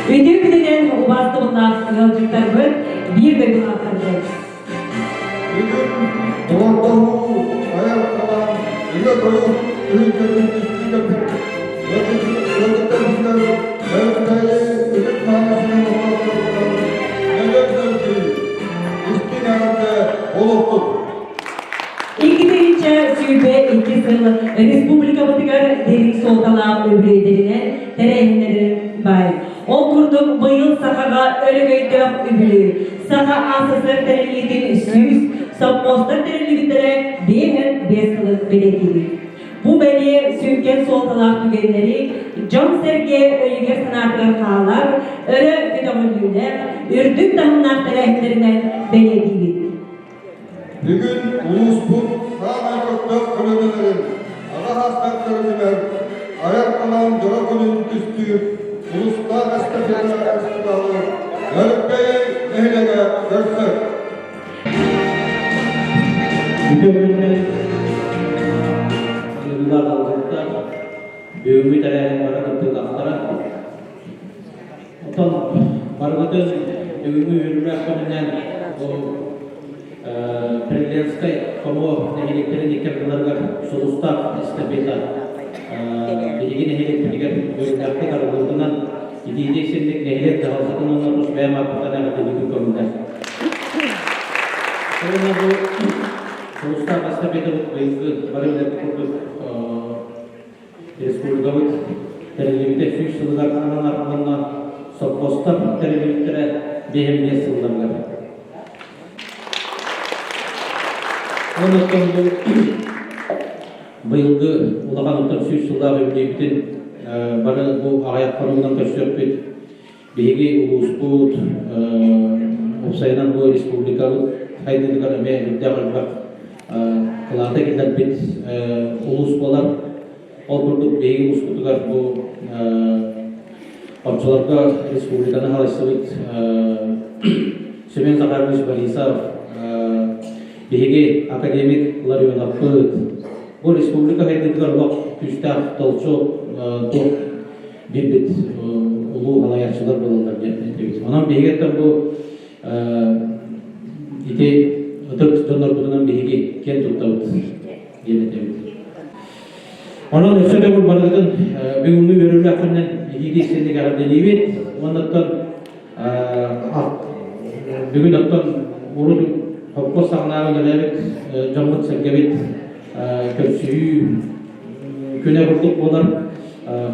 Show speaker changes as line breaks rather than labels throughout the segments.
Ödülünden ubastığından yolculuklarımız bir de bir atacağız.
Bugün ortalığı ayaktalan, ile koyup, ülkenin üstünde Nöөрүктээйи, ülke tanrısının ortalıkları, neler ki, istinarda oluktur.
İlgilenince Sülbe 2 yıl Respublika Batıgar Derik Soltalığa öbüreylerine tereyinleri var. O kurduk bu yıl Saha'ga ölügöydük öbürü. Saha АССР тэриллибитэ süs, sopхуостар тэриллибиттерэ 5 yıllık belediyedir. Bu beni sürken soltalığa tügenleri, John Serge Öğüger sanatlar kağlar, örü güdümlüğüne, ürdük dağınak tereyinlerine belediyedir.
Bugün Ulusput sağ köktöp kölönelerin, ağa hastaklarılar, ayaktalan Jorakölün üstü, Sulustaах эстафета festivalı, Nöөрүктээйи ehlege görsek.
Yıllar aldıkta büyümü tereyini barakatı daktara. Otan barakatı büyümü yürümek konudan o президентской кому нехилектери никердиларга Сулустаах эстафета биги нехилектиригер бөлүнөктү каралгынан идейдесиндик нехилет жалсатынын туш баймакытана биги көмүндө. Sonra bu Сулустаах эстафета быйылгы барымдык курдук республикабыт тэриллибитэ сүйүш сылыгар аналлаах сопхуостар тэриллибиттэрэ бехемне сылыгар. Ondan bu yılgı ulağan utan süs yıldağı ömreybitin bana bu ağayak konumundan köştöpbet begi Ulusput opsayınan bu respublikalı haydıdıgar öme müddeğal bak kılağda giderbet Uluspalar olkurduk begi Ulusputugar bu orçalarga respublikanı halasıbet Sümen Zakarmış Balisar Bihige akademik larıyon apıt. Bu respublika haydıdıgar lok tüstah tolço tok birbit ulu halayakçılar bulunlar diye. Ondan bihigetten bu ite ötür tutanlar bundan bihige ken tuttavut diye. Ondan ösede bu balıkın büyümü verirli akından bihige seni garabdeliyet. Ondan bugün aktan uruduk Hauptsache gelebek, jamut sergebet, körsüyü, küne kurduk bunlar,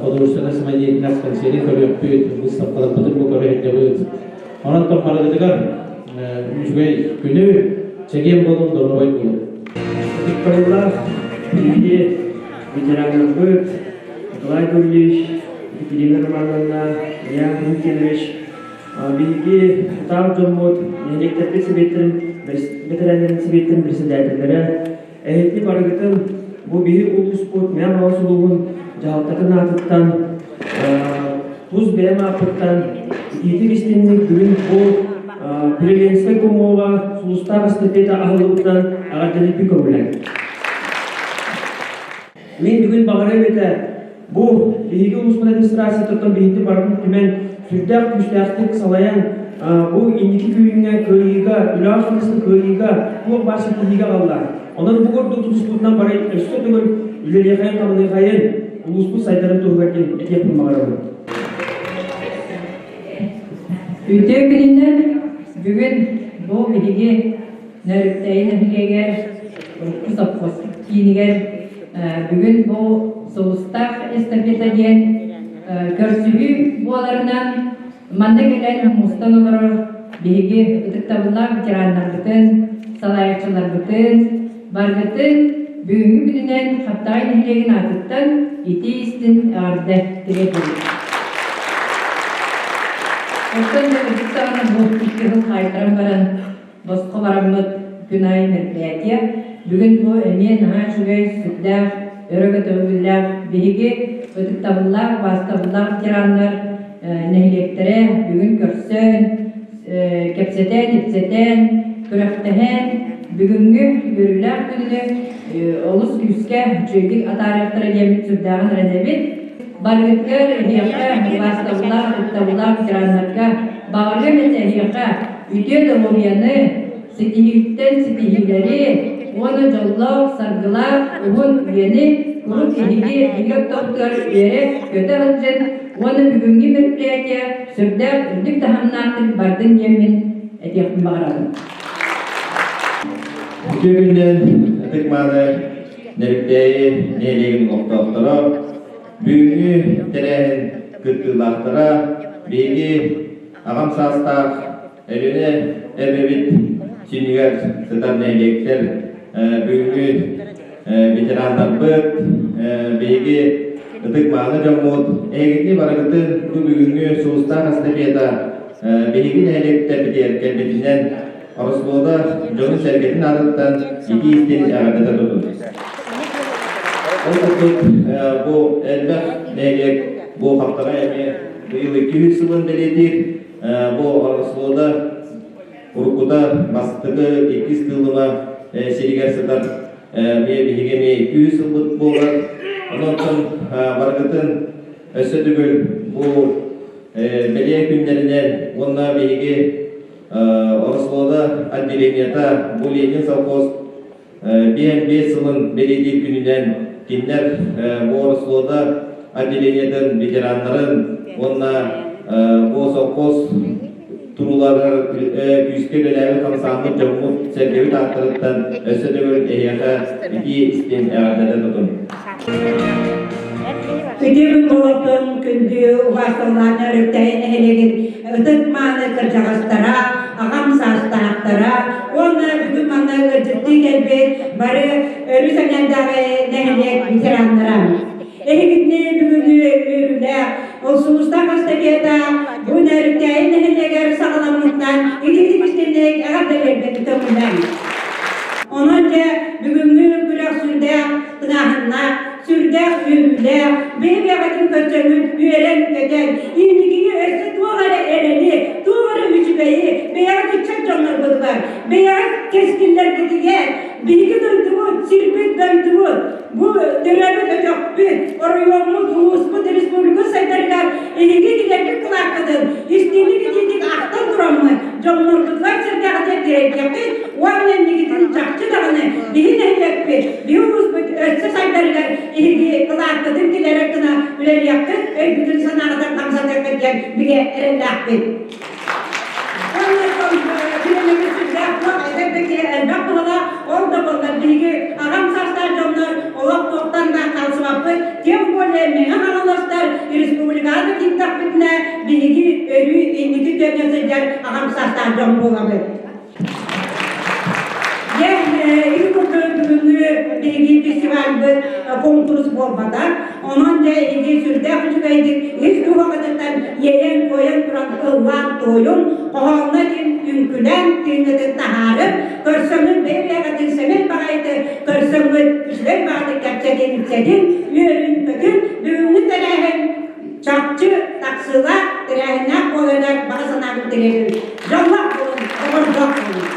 kodurusuna semaniyet nas kenseri körüyüp, Mustafa Badır bu körüyüp yapıyordu. Ondan sonra para dediler, şüphey küne çekeyim bulun, doğrubayı bulun.
Kırıklarlar, bilgi, ветераннар, Николай Гурьевич, Екатерина Романовна, Илья Мухинович, bilgi, Тав Жомут, Нелектепе Себеттин, ветераннарын Себеттин председательдері, әйетті барғытын bu bihi Ulusput, мәм ауысылуын жағалтатын атыттан, туз бәм апыттан, еті кестеннің бүгін бұл президентской көмуға Сулустаах эстафета ағылуыттан ағардылып көмілен. Мен бүгін бағарым еті, бұл биһиги Ulusput администрация тұртын бейінті бардың түмен сүрдәк күштәқтік салаян bu indiki köyüne köyüge, ülaşmasının köyüge, bu başı köyüge kaldılar. Ondan bu kadar Ulusput'tan bari üstüdür, ileri yakayın tamını yakayın, Ulusput sayıların tohurken et yapılmaları var.
Ülke gününden bugün bu bilgi Nöөрүктээйи nehliger, sopхуостар kiyiniger, bugün bu Сулустаах эстафета diyen körsühü bualarından Manda gelen mustan olur, bilgi ıtıktabılar ветераннарын, салайакчыларын, bargıtın, büyüğü gününden Хаптаҕай nehlegin atıttan iti istin ağırda diredir. Ondan da ıtıktağına bu 2 yıl kaydıran varan bozku varamıt günay merkeziyetiye, bugün bu emeğe naha şügey sütler, örgüt övgüller, bilgi ıtıktabılar, vasıtabılar ветераннар, nehliyetlere bugün görsün, kepseten, ipseten, küreftehen, bugünkü yürüler günü olus küske, çöydük ataraklara gelmek sürdağın redebit,
баргыттар эһиэхэ бастаулар ветераннарга багырга метэһиэхэ үтэ домуяны ситихиттен ситихилери оны жоллоо саргылар угун үени курук иһиги бигек топтор үере көтө ылжын оны бүгүнкү мероприятие сүрдәк үдүк тахамнаатын бардын емин этиэхин багарадым.
Бүгүнен этикманы Нөөрүктээйи нээлигин октоктора бүгүнкү терен кыттылактара биги агам састаах элине эбебит сиригэр сытар нээликтер бүгүнкү ветераннар биги этикманы жоммут эгити барагыты бүгүнкү Сулустаах эстафета биги нээликтер битиеркелбитинен Россолода жонун сергетин арыттан iki истен ягадата tutun. Bu elbet neylek bu Хаптаҕай эми быйыл 200 жылын белетир. Bu Россолода урукуда бастыгы 2 тылыма сиригэр сытар бигеме 200 жыл болар. Онотон баргытын өсө түгүл bu беле күннеринен онна биги Россолода отделенията bu Ленин совхоз 5 жылын беледир күнүнен киндер bu Россолода отделениятын ветераннарын онна bu совхоз турулары күскелелери камсаңы жоммут сергеби тактырыттан өсөдөгөр эяка 2 истен эгардада тутун.
Үтебін болатын күнді ұғастыланы Нөөрүктээйи әхелеген ұтытманы кыржағастара, ағам састақтара, оны бүгін маңна үржітті келбет бары өрі сәнендағы нәхелек ветераннара. Эхегітіне бүгінгі өрілі ол Сулустаах эстафета бұл Нөөрүктээйи нәхелегер сағаламлықтан егетіп істенек әғарда келбеті төмінен. Онынca бүгінгі күрек сүрдәк тыңағына сүрдәк үйірілдәк бейбе ғатын көтсөмін үйерен көтен индігіне өсі туғары әрені туғары үчібейі бейағы чак жоңлар бұдығар бейағы кескіндер кетіген бейгі дойдуғын сирбет дойдуғын бұл түрәбі көтөкпіт оройоңмыз ұлыспыт республика сайдарығар елеге кедергі қылақыдын істемі кетедік ақтан тұрамын жоңлар бұдығар сірдәғыда дерекепіт уағынан негетін жақчы дағыны бейін әйлекпіт бей ұлыспыт өсі сайдарығар елеге қылақыдын келеректіна үлер яқтын өй бүтін санағыдан қамсат өкеткен біге әреләқпіт. Ол да болар биги агам састар жомнор олақ тоқтан да қалсыбаппы тем более меңа ағаластар республикада киттақ бітіне биги өрі ендігі төнесіздер агам састар жом болабы. İlk bugünkü bilgi festival bir konkurs bolmadan, onun da ilgi sürde küçükeydik. Hiç bu vakıttan yeyen koyan duran ılvan toyun, oğulna din ünkülen dinledi taharım, körsümün beyleğe dinsemin bağaydı, körsümün işler bağlı kapsadın içsedin, yürün bugün, düğünü terehin, çapçı, taksıla, terehinler koyarak bazına bitirir. Canlak olun, oğulcak olun.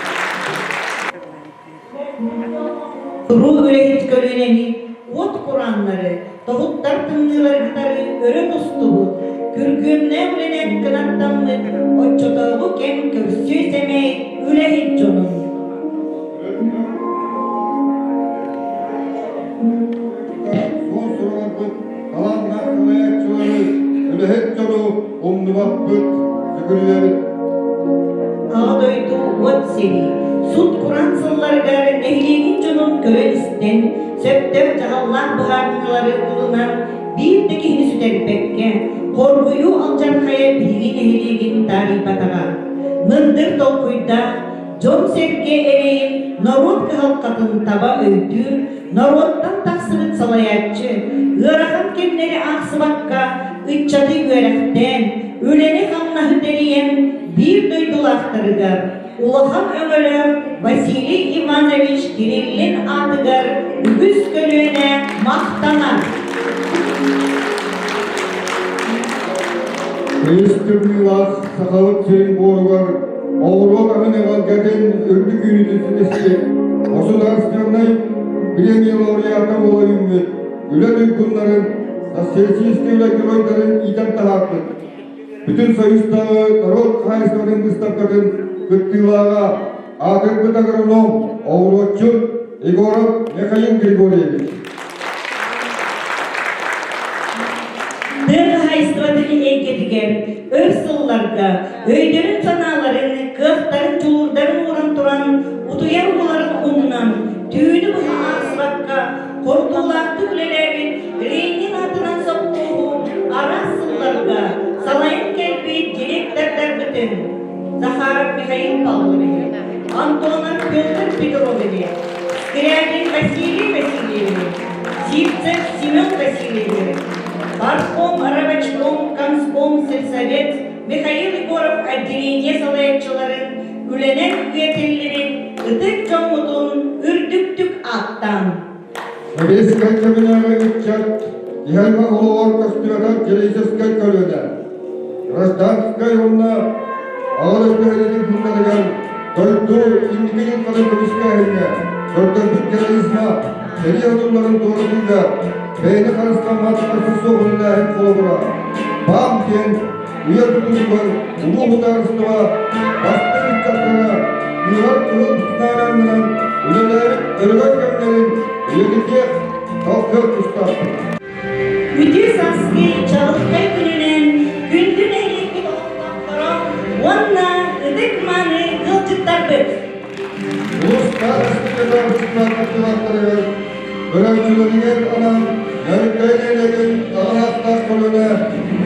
Ruh üretip kölüneni, ot kuranları, tohutlar tımnılarıkları öre dostuğu, kürgünne ürenek kınattanlı, o çotoğu kem körsü semey ürehit jonun.
Son sorumluluk, kalanlar kılayakçıları, ürehit jonu, omnubakbıt, zükürüleri.
Ağdaydı ot seni, Sut Kur'an sıllargar ehligin jonun körelisten, söptör çağallar buharnıları ulunan bir tekini süterpekke, korguyu alcan kaya bilgin ehligin tarifataga. Mındır tolkuyda, jon serke ereyin, narod halkatın taba öydür, naroddan taksırıt salayatçı, ırakan kenleri aksıbakka, ıççatı görekten, öleni kanna hüderiyen bir duydulaktarıgar. Улахан ömürüm Vasili Ivanoviç Kirillin adıgar Ügüz Gölü'ne maktanar.
Eşkırmılar, sakalık senin borular, oğullar anıneval geden ördük ünitüsü destek. Osular sıcağınay, bilen yıl oriyata olayım ve üle duygunların сельсийский геройдарын иден тахаппыт. Bütün союзтағы народ хайыстарын выставкатын күттілаға атырбыт агроном, ауыротчы Егоров Михаил Григорьевич.
Дыр хайыстыратын еңкетігер, өз сылларда, өйдерін саналарын, кықтарын, жуырдарын орын тұран, ұтуяр оларын ұнынан, түйіні бұға асыраққа, қортулақты күлелерін, рейнин атынан соқтуғы, ара сылларға, салайын келбей директордар бүтін. Захаров Михаил Павлович, Антонов Петр Петрович, Скрябин Василий Васильевич, Зивцев Семен Васильевич, Партком, Рабочком, Комском, Сельсовет, Михаил Егоров отделение салаятчыларын, Күленен үгетелерін, ұтық жоңғытын, үрдіктік аттан.
Советская кабинага үтчат, Ихальма Оловар Костюрада Терейсовская колена. Гражданская онна, Аллараа Бэстээх фундалыган, Тойду индикелин кадырбылышка хэнга, Тойдырбыт терроризма, периодуларын тоғырдыңда, Бәйні қарысқан матқасы соғынында ән қолыбыра. Бам кен, үйер тұтылғыр, ұлы ұтарыстыға, басты үтчаттыға, үйер тұғыл тұтынағанынан, үлелерін, өргөй кәмдерін, үйегінде қалқыр тұстапты.
Үтір сасқи чалықтай күнінен, күндін әйлекті олықтаққыра, онна үдік маны қылчыттар бүт.
Сулустаах Börekçilerin anam, Nöөрүктээйи Аллараа koluna,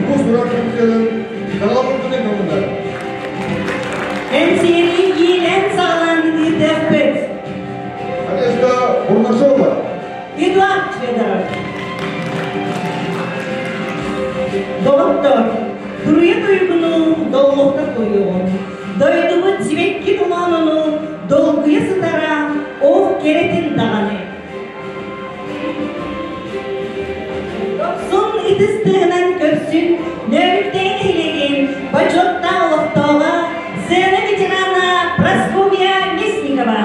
bu surat kimsenin dağılımını kabullar.
Kэнсиэрдэрэ yiyen sağlandığı defet.
Adesta Бурнашова.
Эдуард Федоров. Доктор, дуруя дуйгуну доллукта коюгун. Дойдугу тибекки тумануну долгуя сытара ох керетин даганы. Son itistığынан körsün, Nöөрүктээйи hilegen, Бачотта олықтауға, Зена ветерана Прасковья Мясникова.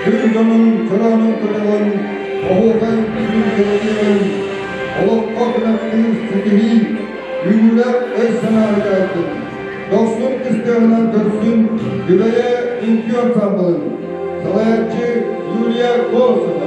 Dünyanın kıranın kırılan, oğuzdan bizim kırılan, olukka kınaktığın sıkıhı, yüğüler öz sanarı aytın. Dostun isteğinden körsün, yüreğe inki ansambılın. Salayatçı Yulia Kolosova.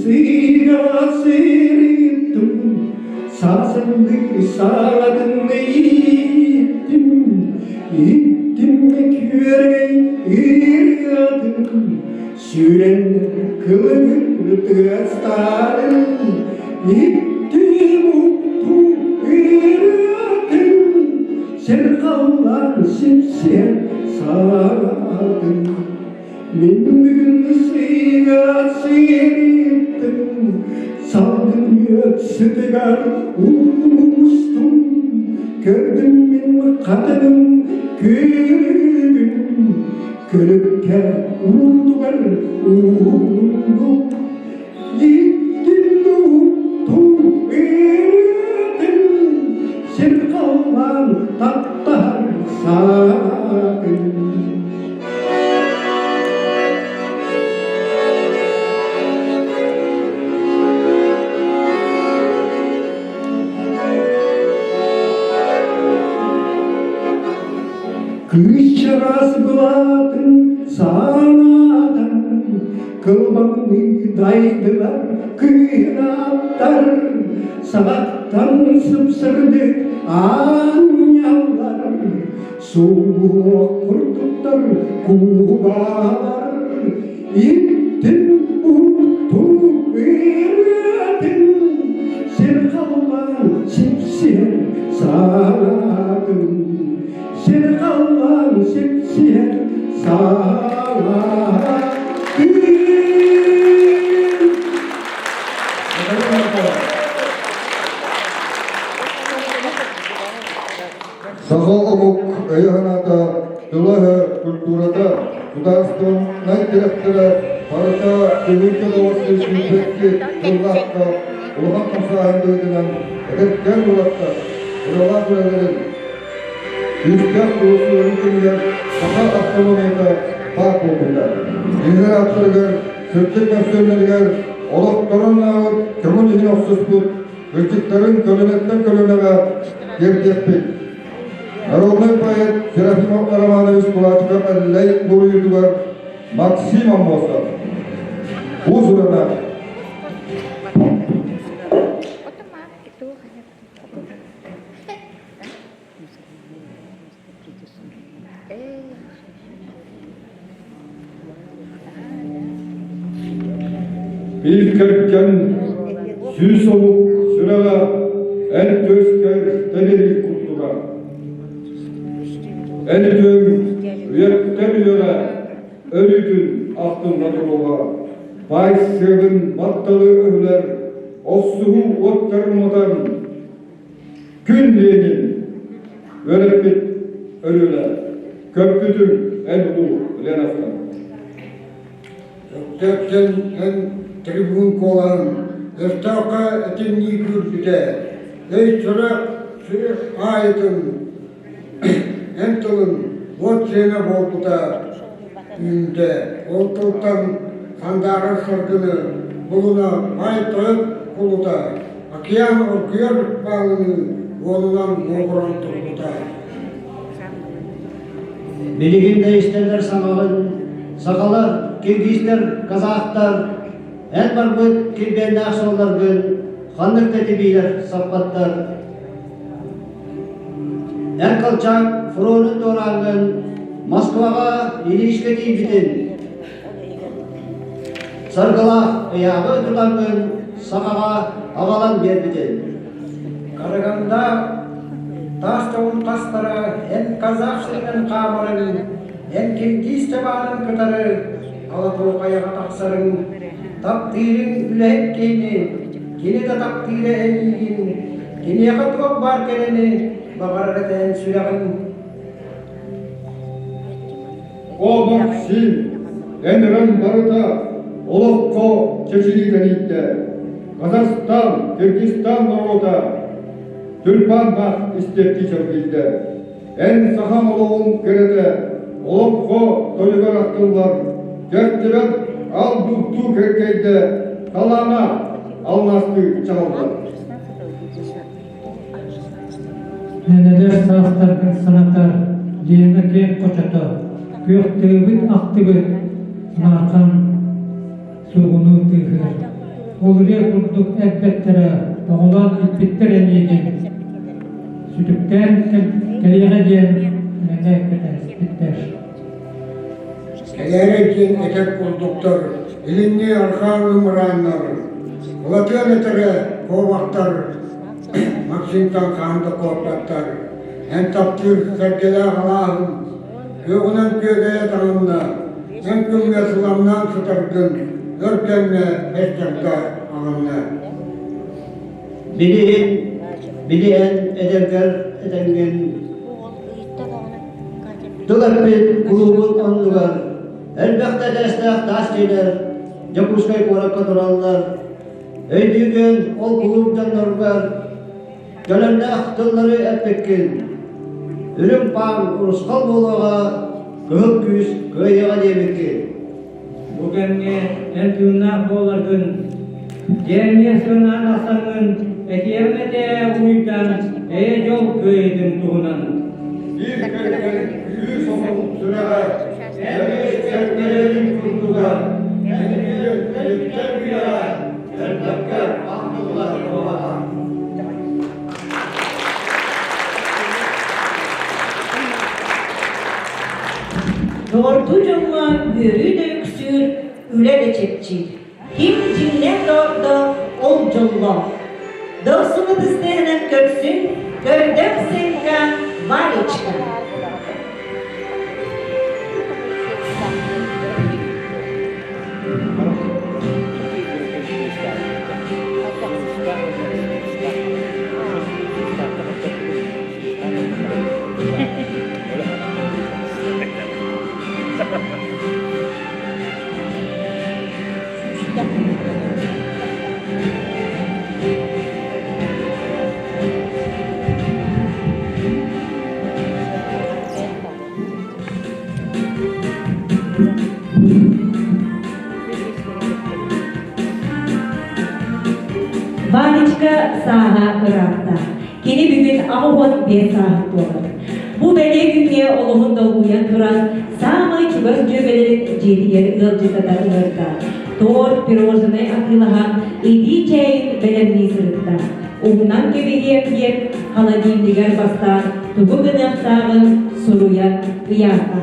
сыйга сыйрыттым, сасынды сағадын иттім күйерей үйрядым, сүйрен кылыгыр тастадым, иттім ұқту үйрядым, сен қалар сен сағадым. Мен бүгін сыйға сыйрыттым, салдым сылыгар ұстым, көрдім мен қатыным күйгім, көлікке ұлдығар ұлдым, еттім ұлттым үйреттім, сен қалған таттар сағым. Кычырас бұлатын санадан, кылбаңны дайдылар күйраттар, сағаттан сыпсырды анялар, суық құртықтар куғалар, иттің ұлттың үйретін, сен қалған сепсен сағатын. Сен қалған сен сағат
Саха АССР дылағы культурада государственный директоры парата Нөөрүктээйи университетки дылғаққа ұлған қамсағандығынан әдеттер болатта ұлға күрәлерін Yüzden dolusu ülkeler daha автономияда бар болуда. Еңер аттыргар, сөттік мәсөллергер, олықтарын ağır, кümün үйін оқсызбұр, өлтіктерін көлінеттен көлінеға ертеппек. Народный поэт Серафим Романович Булатиков әлләй бұл үйдігер Максим Аммоса. Бұл зұрына Bir kerken sü soğuk sırağa el göster denelik kurtuğa. El dön üyekten yöre ölüdün aklına doluğa. Bay sevin battalı övler osuğu otlarmadan gün lenin öğretip ölüler. Köprüdün el bulu lenastan.
Tökten tribun kolan, ıstaka etinni gürbüde, çırak ayetın, entılın, ot sene bolduda ünde, oltultan kandara sırgını, buluna may toyup kuluda, akiyan okuyar bağını, olunan moğuran turduda.
Билигинде иштерлер саналын, сақалар, киргизтер, казахтар, ән бар бұд, кирбен ақшалар бұд, хандық тәтебейлер, саппаттар. Ән қалчақ, фронын тораңын, Москваға елешке дейін бітін. Сарғалақ, ұяғы тұрғанын, сақаға ағалан бер бітін.
Қарағанда, тастауын тастары, ән казахшылығын қамырын, ән киргиз табанын кытары, алатуы қаяға тақсырын, тақтирин үләйіп кейні, кені де тақтирі әйгін, кені қытуық бар кенені, бағарға тән сүрәғын.
О Максим, әнірін барыда, олыққо чечілігін итті. Қазақстан, Киргизстан народа, Түрпан бақ істепті жүргізді. Ән сахам олығын кереді, олыққо төлігер ақтылар, жәрттіріп ал бұқту керкейді, қалама алмасты чағылды.
Нәнелер сағыстардың санаттар, жиыны кең қочаты, көқтігін ақтығын, нарқан суғыны түйгір. Олырия курдук ветераннары тоголан иппиттер энеген сүтүктен келеге ден мене кетер.
Келеречен этек курдуктар, илинне архан умраннар, ветераннары ковактар, Максимтан ханды коптаттар, эн таптыр сәргеле Аллаахым, өғінен көгeye таңымна, эн күнге сұламнан сұтырдың, өркенне эстафета ағымна.
Билиен эдергер эденген тылаппет клубын онлугар, әлбәқті дәстәқ тастелер, жапушкай қораққа тұралар, өйдеген ол клуб жандарғар, Gönüllü aktılları etpekkin, ürün pan urusqal boluğa, köyük küs, köyüğa diyemekkin.
Bugenge en tünnaq bolargın, Cemiyesinin asargın, etiyemete uyudan, yol köyüdün tuğunan.
Bir köyden yüz olun süreye, emeği kurdular, emeği terbiyeler, elbette akıllar olalım.
Doğurdu canla börü de yüksür, üle de çekçil. Kim cinnet doğurdu, ol canla. Dostunu dizlerine görsün, gördüm senka, Valiçka. Valiçka Saha АССР. Kini bugün ağıbot bir sahip olur. Bu bele günye oluğunda uyan kıran samay çıgaz cöbelerin jediyer ılcıtada ılırda. Tor pirozine akılahan idi çeyin belemni sırıkta. Uğunan kebehiyem yep haladim diger bastan tuğu gınaktağın suruyan kıyaka.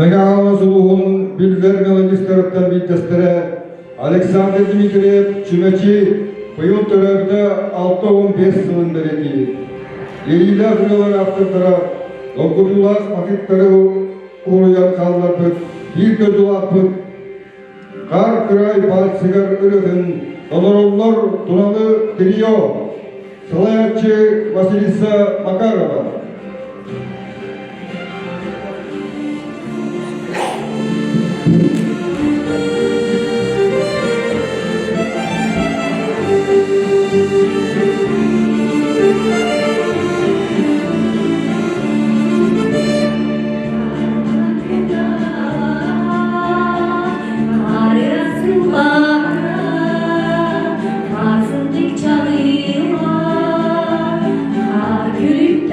Мегағалы сұлуғын білдер мелодистеріптен биттестері Александр Дмитриев Чумачи бұйын төрәгді 6-15 сылын береті. Лейла ғылар автордары Долгудулас макеттері ұруян қалдар бұд, бір көзулақ бұд. Қар күрай балсығар үрігін Тодороллар Туралы Трио, Сылаячы Василиса Макарова.
Gülüp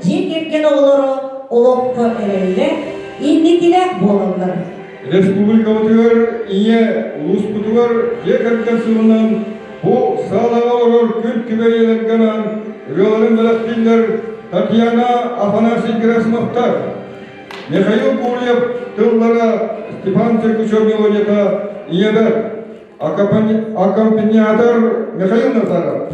жекерген оғылары олыққы әрелі, иннетілек болалар.
Республика өтігер, ие, ұлыс бұтығар, жекерген сығынан, бұл салаға орыр күн күбейелергенен, үрелерін біліктендер Татьяна Афанасий Герасимовтар, Михаил Гурьев тыллара Степан Церкучев мелодията иебер, аккомпаниатор Михаил Назаров.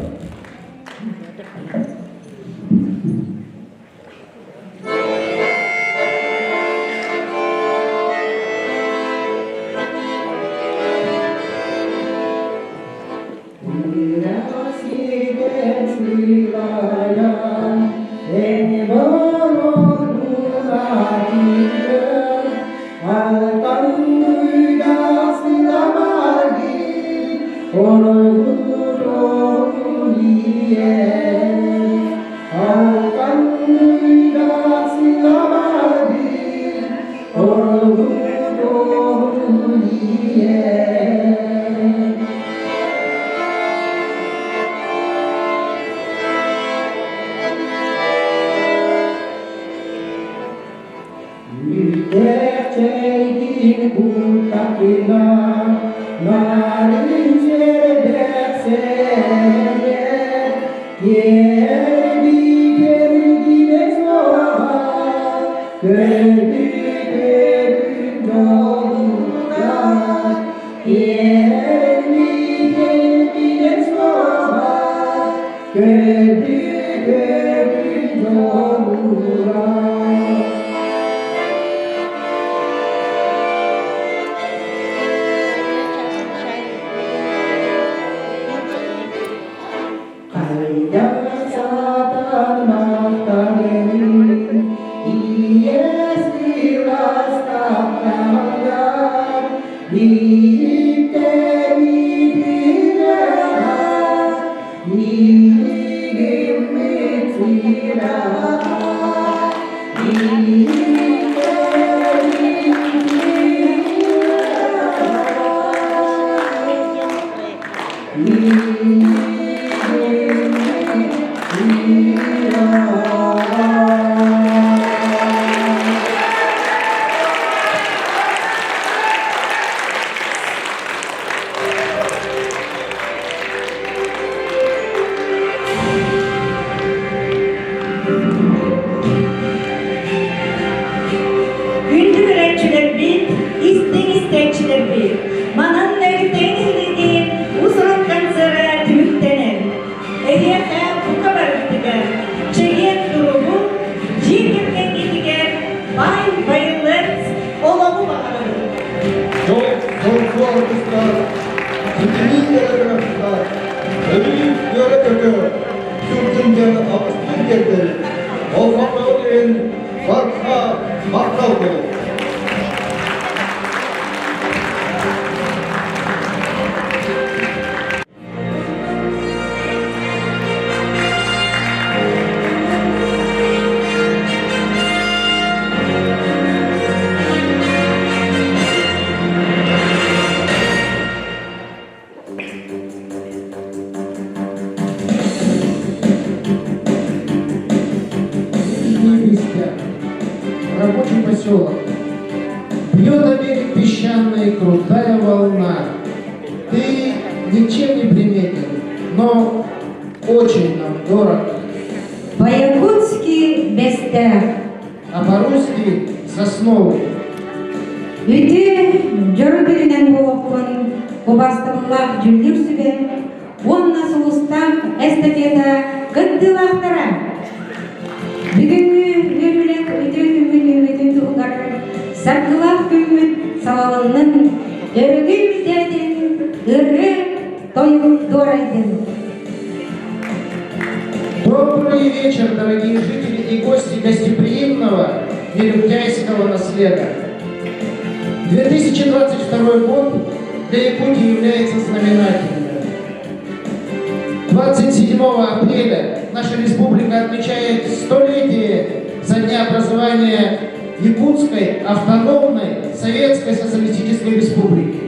Рабочий поселок. Бьет о берег песчаный, крутая волна. Ты ничем не приметен, но очень нам дорог.
По-якутски Бэстээх,
А по-русски Сосновый.
Үте жөрөбүрүнөн болоппун Кубастыллах жүлдүрсүбе, онна Сулустаах эстафета кыттылахтара. Бүгүнкү өрүлек өтөн тугар сакылах күмүт салалынын өрөгүлдедин ыры тойгулдорайдын.
Добрый вечер, дорогие жители и гости гостеприимного Нөөрүктээйского наследия. 2022 год для Якутии является знаменательным. 27 апреля наша республика отмечает 100-летие со дня образования Якутской автономной Советской Социалистической Республики.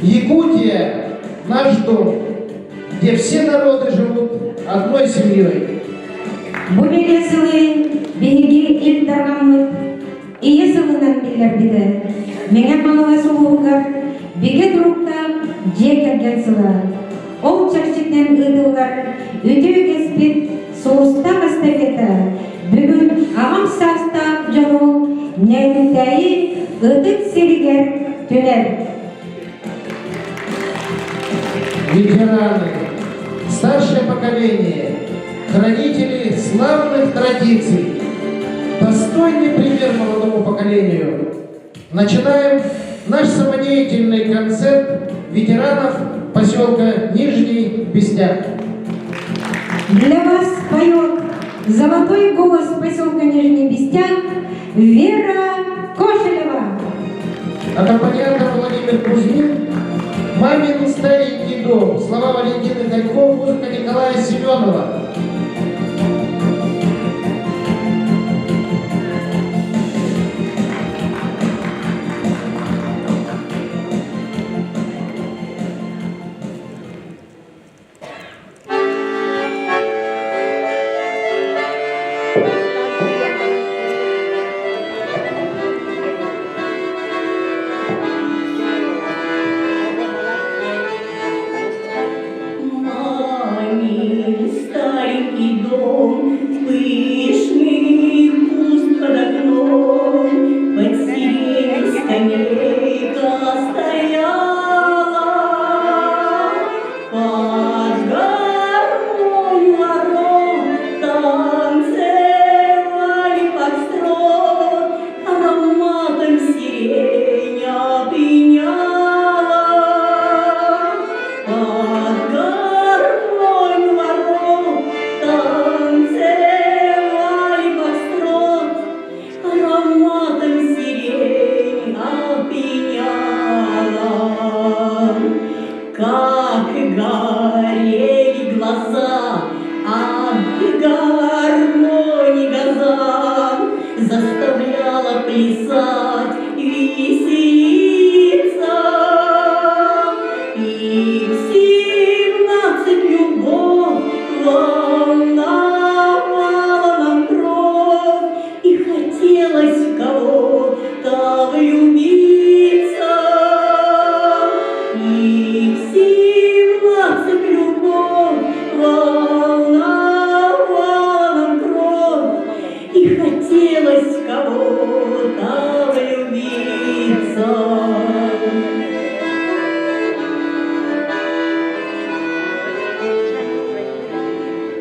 Якутия – наш дом, где все народы живут одной семьей.
Бу белесилы Меня малого сылыгар, беге турукта жекерген сыла. Ол чарчиктен ыдылар, өтөге спит Сулустаах эстафета. Бүгін ағам састап жолу Нөөрүктээйи ыдык сиригэр түнер.
Ветераны, старшее поколение, хранители славных традиций, достойный пример молодому поколению. Начинаем наш самодеятельный концерт ветеранов поселка Нижний Бестях.
Для вас поет золотой голос поселка Нижний Бестях Вера Кошелева.
Аккомпаниатор Владимир Кузьмин, «Мамин старенький дом», слова Валентины Далько, музыка Николая Семенова.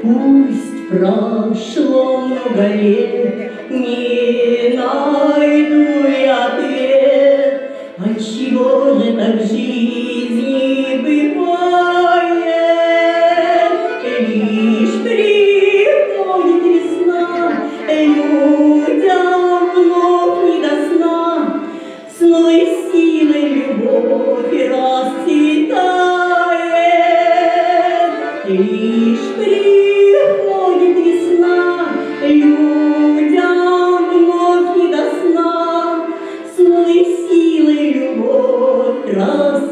Пусть прошло много лет, не найду я ответ, отчего же так в жизни бывает. Лишь приходит весна, людям вновь не до сна, с новой силой любовь расцветает. Лишь приходит весна, людям вновь не до сна, с новой силой любовь расцветает.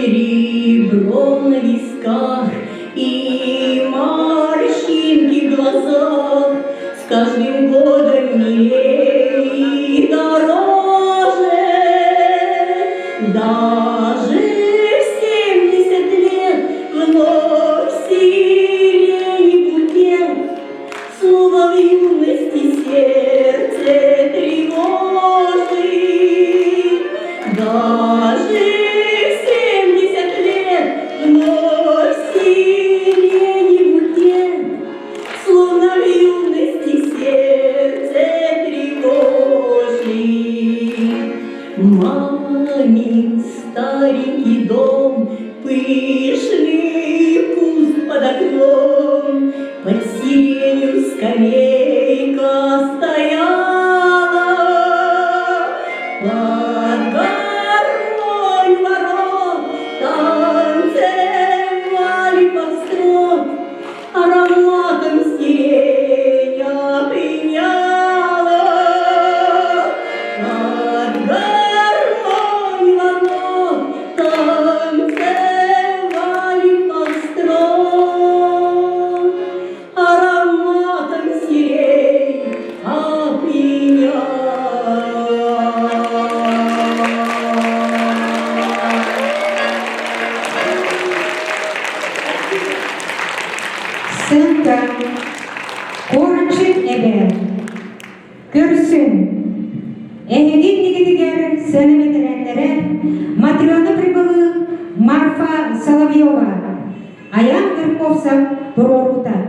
Серебро на висках и морщинки в глазах с каждым годом милее и дороже. Даже в 70 лет вновь сирени букет, снова в юности сердце тревожит. Даже вновь сирени букет, словно в юности сердце тревожит. Мамин старенький дом, пышный куст под окном, под сиренью скамейка стояла, под гармонь ворот танцевали фокстрот, ароматом сирень опьяняла. Под
Яншит эбе. Көрсүн. Эгин нигидигер сыны ветераннары Матрёна прибылы Марфа Соловьева. Аян Верковцев Турорута.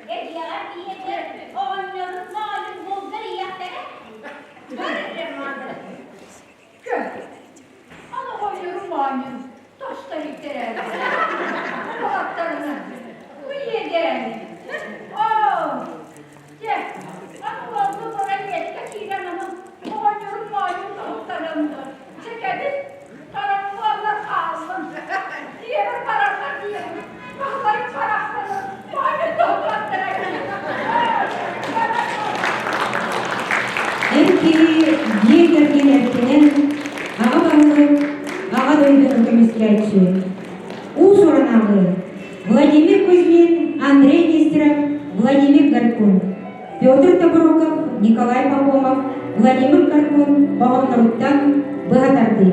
Jadi
Ити егерген эртенен аға бағылып, аға дойдың көмескерчі. У соранағы Владимир Кузьмин, Андрей Нестеров, Владимир Гаркун, Петр Табуроков, Николай Пахомов, Владимир Гаркун, Нөөрүктээйи бұғатарды.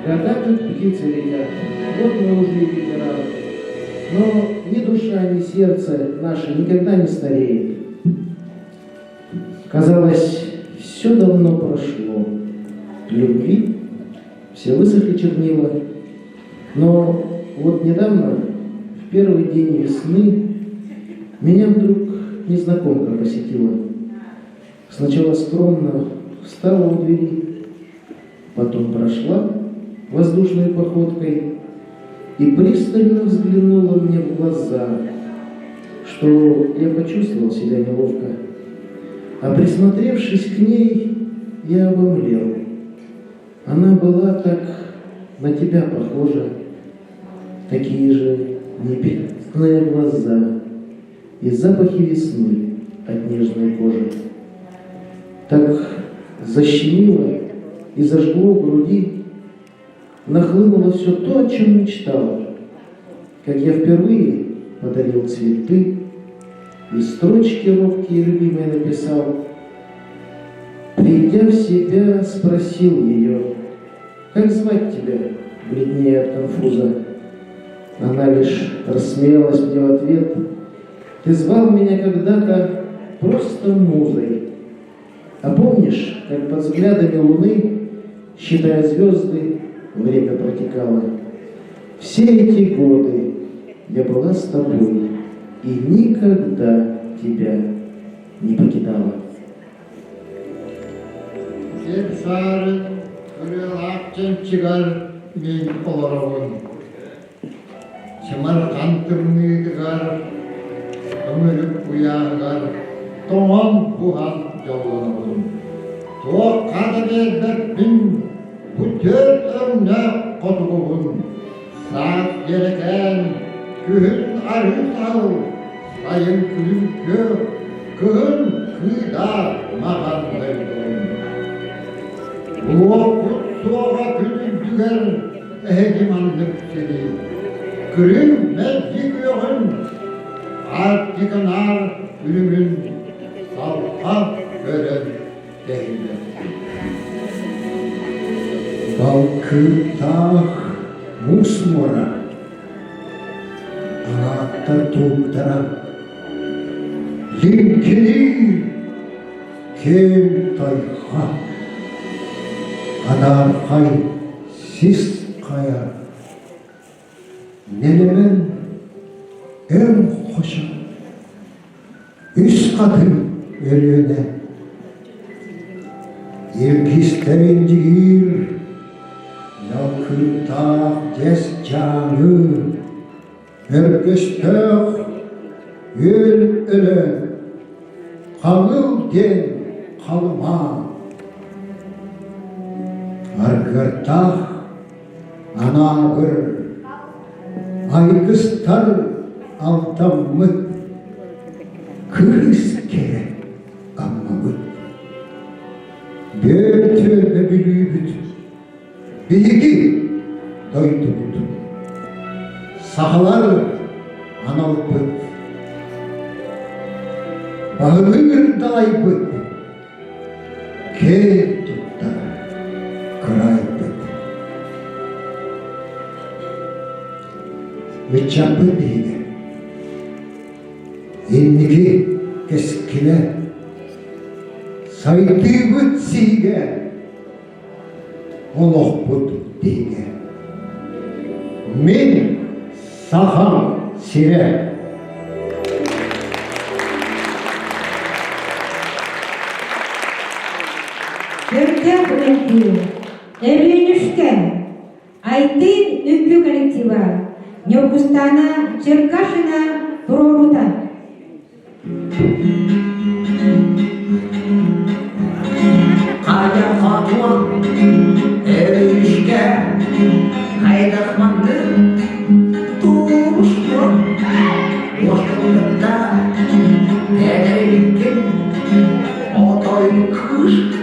Года тут птицы летят, вот мы уже и ветераны. Но ни душа, ни сердце наше никогда не стареет. Казалось, все давно прошло. Любви, все высохли чернила. Но вот недавно, в первый день весны, меня вдруг незнакомка посетила. Сначала скромно встала у двери, потом прошла воздушной походкой и пристально взглянула мне в глаза, что я почувствовал себя неловко. А присмотревшись к ней, я обомлел. Она была так на тебя похожа, такие же небесные глаза и запахи весны от нежной кожи. Так защемило и зажгло в груди, нахлынуло все то, о чем мечтал, как я впервые подарил цветы и строчки робкие любимые написал. Придя в себя, спросил ее, как звать тебя, бледнее от конфуза. Она лишь рассмеялась мне в ответ. Ты звал меня когда-то просто музой. А помнишь, как под взглядами луны, считая звезды, время протекало? Все эти годы я была с тобой и никогда тебя не покидала.
Сары, чыгар мен оларауын. Чымар қантырмыдығар, үміліп ұяғар, тоңан бұған жолланауын. Тоқ қадабер бін, бұтер өңне қотығуын. Сақ ереген, күхін арғын ау, сайын күлім көр, күхін күйдар маған ғайдығын. Оқ соға күлім дүгер, әгіманлық седі. Күрім мәзік өғын, артықынар үлімін, салқап көрін дәйілді. Балкытақ мұсмора, ағаттар туылдыра, линкені кем тайға, адарқай сіз қая. Nenemen en hoşa üst kadın ölüne Yelkislerin cigir Yakırtağ des canı Örgüstök Yül ölü Kalıl den kalma Argırtağ Ana bir Aygıstar altamı kırız kere anlamı. Bütünle bilübüt, bilgi doydu budu. Sahalar analık bıt, bağır dalay bıt, key tuttar, kıray bıt. Ve çapı değil. İnniki keskine saydığı sige Allah budu dige. Min Saha АССР.
Төртте коллектив, Эвленюшке, Айтын үккү коллектива, Нёкустана, Черкашина, Прорута.
Қая хатуа, Эвленюшке, Хайдахманды, Туушко, Ошқылдықта, Териллибитэ, Отой кыш,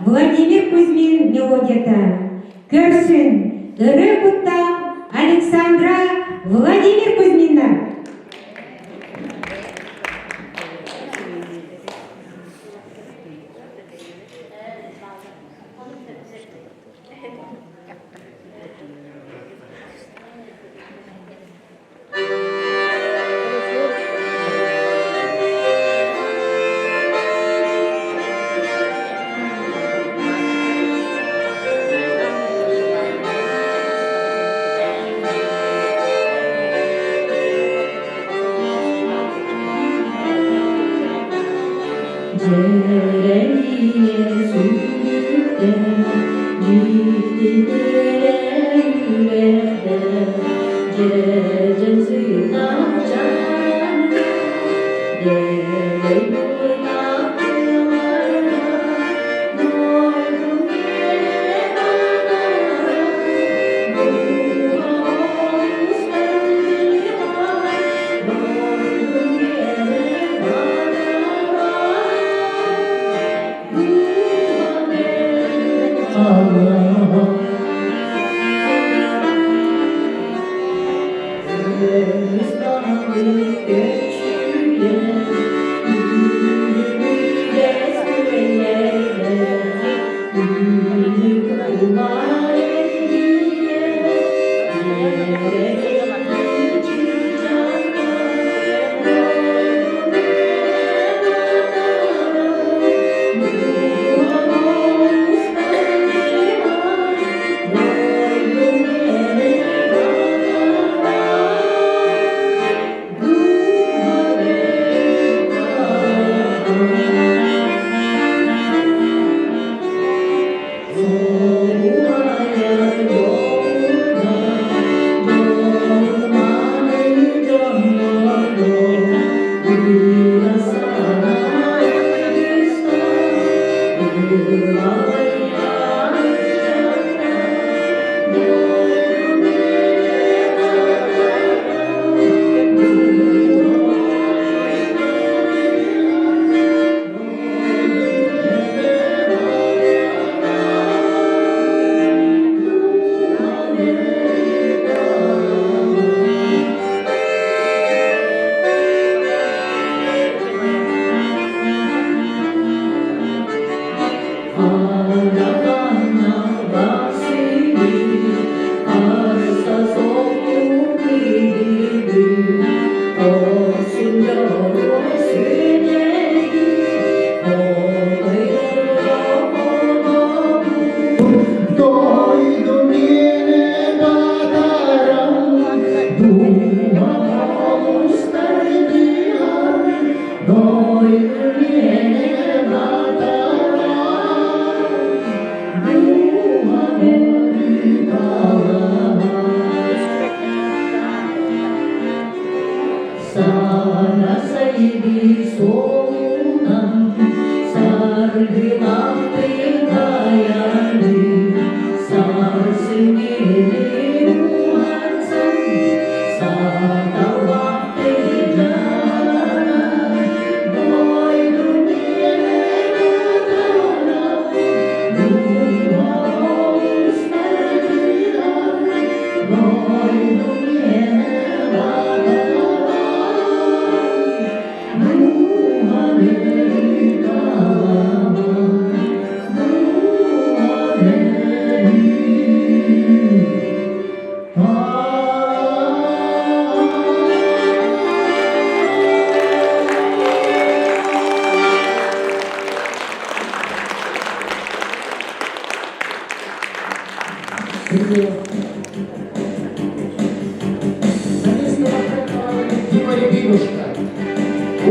Владимир Кузьмин мелодията. Көрсін, ірі құттақ Александра Владимир Кузьмина.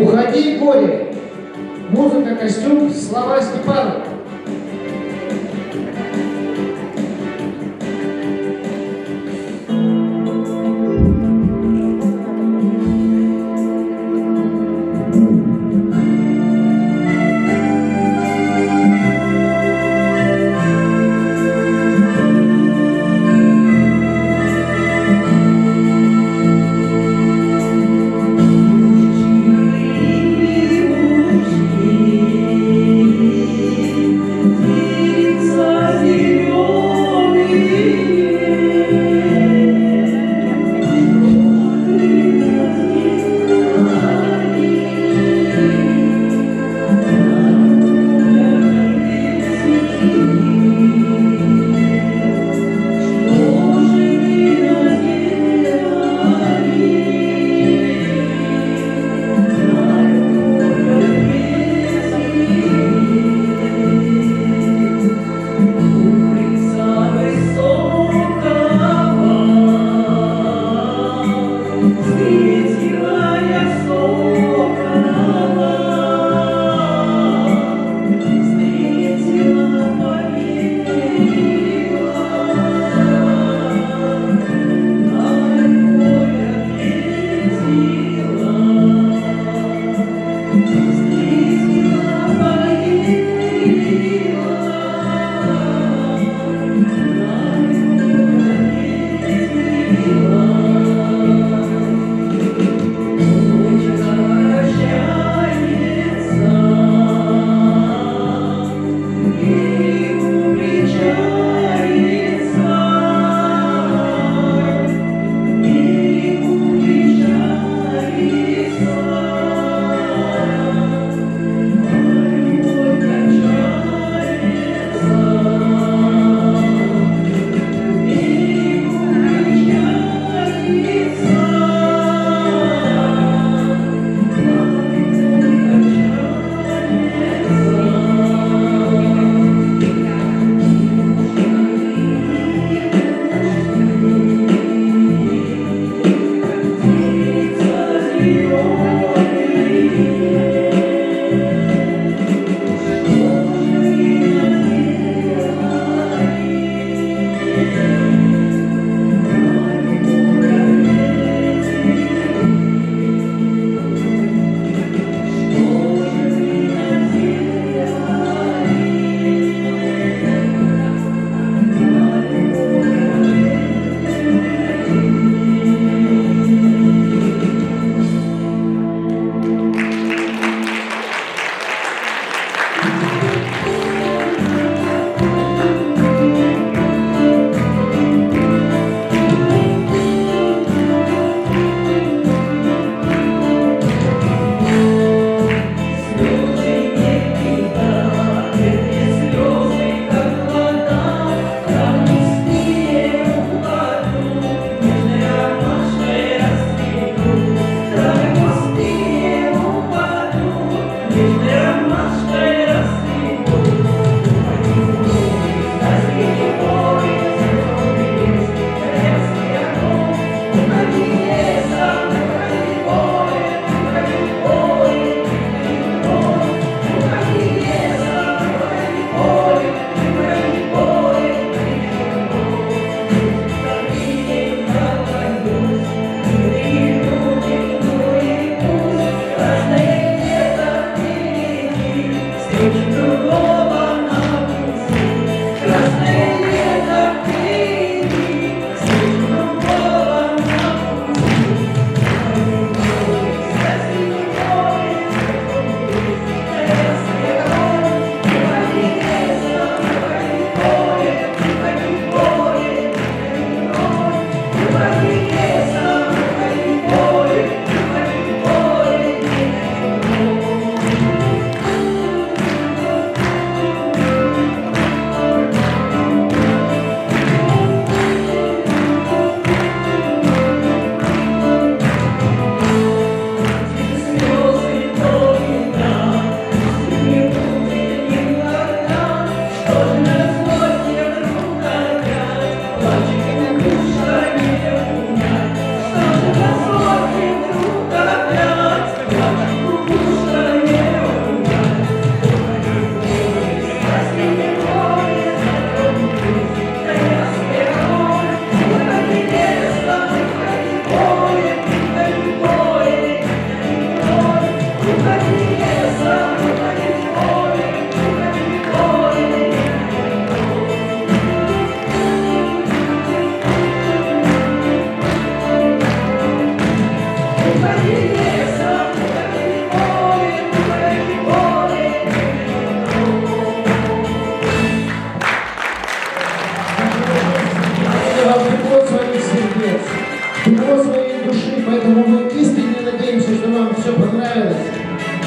Уходи, горе! Музыка, костюм, слова Степанова.
Thank you.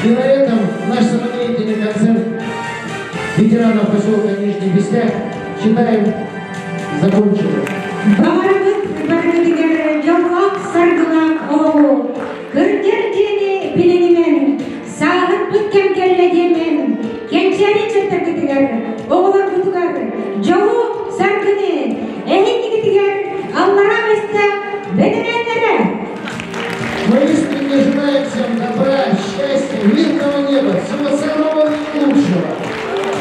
И на этом наш самодеятельный концерт ветеранов поселка Нижний Бестях считаем законченным.
Жоллап саргылап олу, көрдердені білінемен, сағыт бүткем келледемен, кенчері чөттер кетігер, оғылар бұтығар, жолу саргыны, әйінді кетігер, Аллараа Бэстээх, ветераннары.
Мы искренне желаем всем добра, счастья, мирного неба, всего самого лучшего.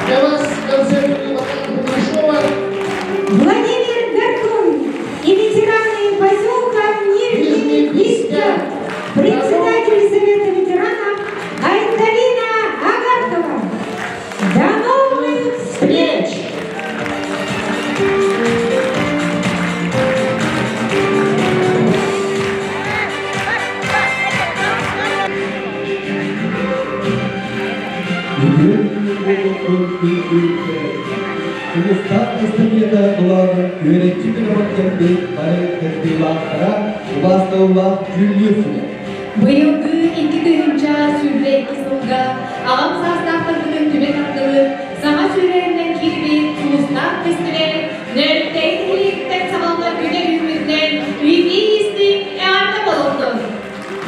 Для вас концерт Большого
Владимир Гордун,
Сулустаах эстафета буларын öğrenci педагогтерди бары фестиваллара уластырылат жүлдесіне.
Быйылгы 2-нча сүрдө 2 жылга ағам састақтырдың төбет аттылы саға сүрерінен келбей Сулустаах фестиваль Нөөрүктээйи териллибиттэрэ сағалға күнер үйімізден үйбейістің әғарда болуды.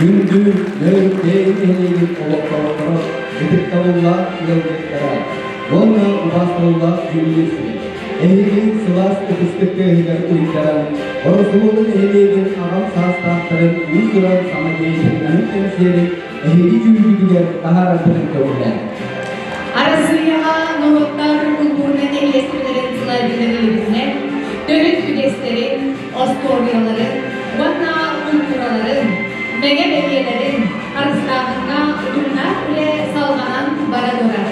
Күнді Нөөрүктээйи элегин олоқталықтары жетікталылар үлелгеттері. Онна уластырылат жүлдесіне. Эхиги сылас өтістіккегер ұйттарын, Россолода элегин ағам састақтырын ұйдыран самадейшінің кэнсиэрдэрэ эхиги жүлдегер тахаратының көмілер.
Арасыяға Нөөрүктээйи культурнен элестірілерін сылайбілерілеріне, дөріт үдестерін, осторияларын, ватна культураларын, меге-мегелерін, арыстағына ұтымнар үле салғанан барадора.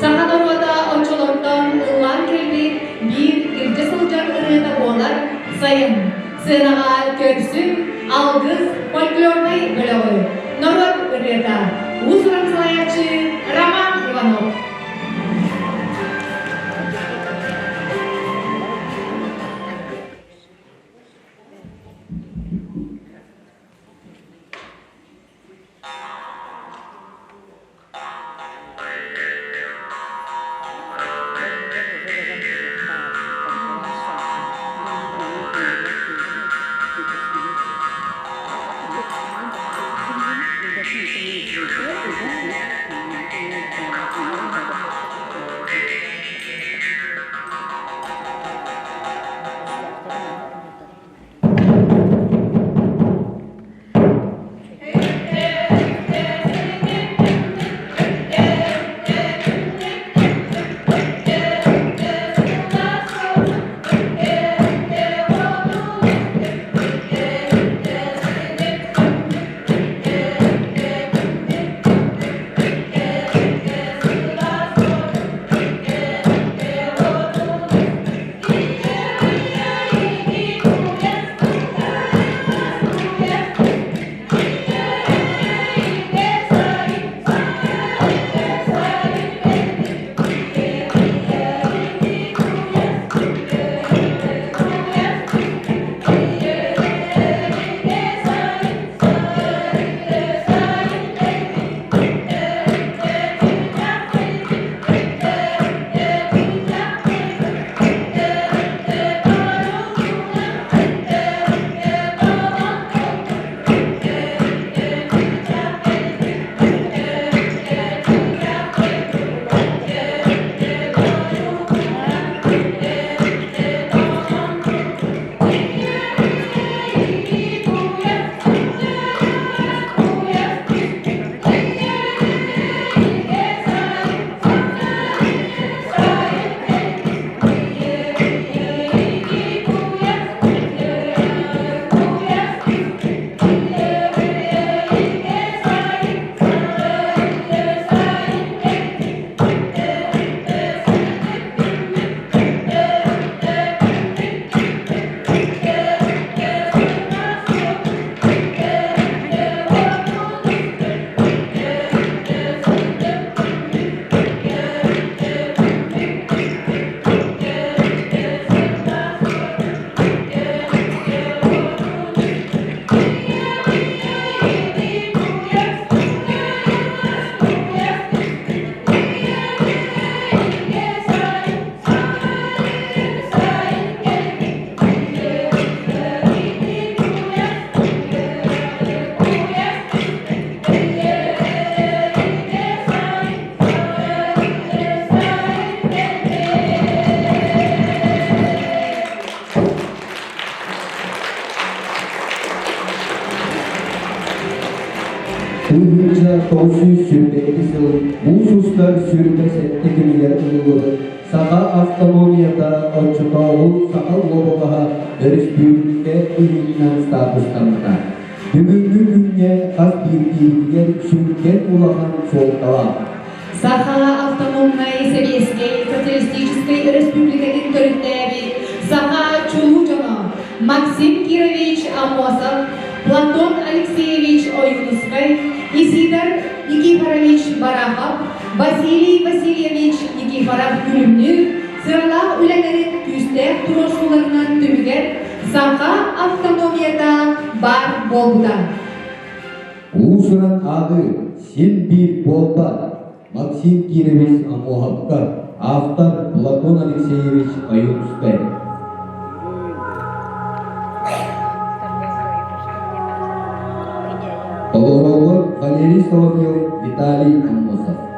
Сахадорвада очолоттон ыллар келді bir irce сылжарғырыда болар сайын. Сынаға көпсін, алғыз, фольклорный бөлігі. Норот ырыда. Узырын сылаячы Роман Иванов.
Uygunca Toğusuz sürdeki sıl, bu suslar sürde settekimiler ılığı, Saha Astamonia'da Oçutağı Sakal Lobobaha Örüspürlükte ürününden statustanlıkta. Бүгүнкү күнне кас биргилер сүркен улахан солтала.
Саха автономной Советской Социалистической Республикадын төрүнтеби Саха Чулучоно, Максим Кирович Амосов, Платон Алексеевич Ойгунускай, Исидор Никифорович Барахов, Василий Васильевич Никифоров күлімнү сыралақ үләнерін күстәк турошуларынан түмігер Саха автономията бар болудан.
Уусуран ады сен бир болба Максим Кирович Амохапка, автор Платон Алексеевич Аюнскай. Полуровод Валерий Соловьев, Виталий Амосов.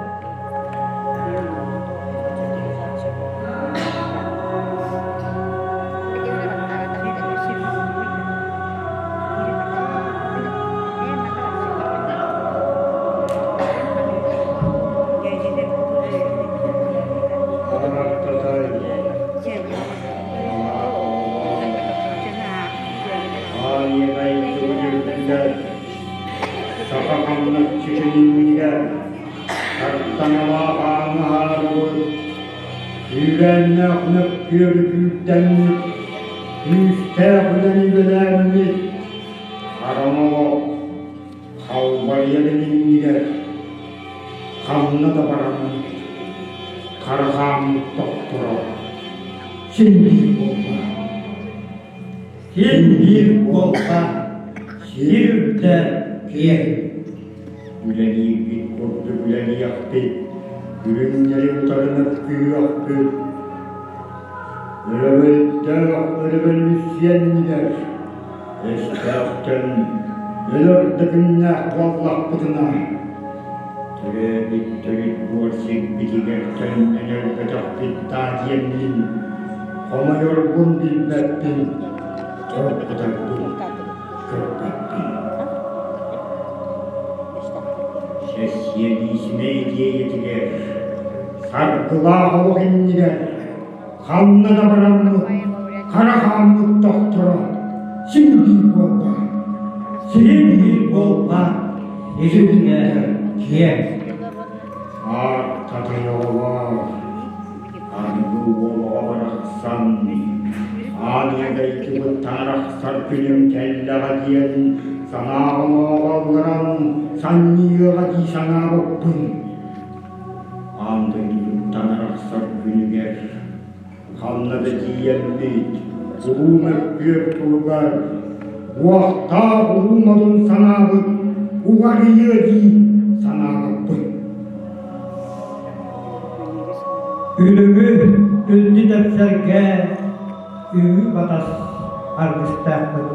Ülümü üldü defterge üyü batas argıstağıdır.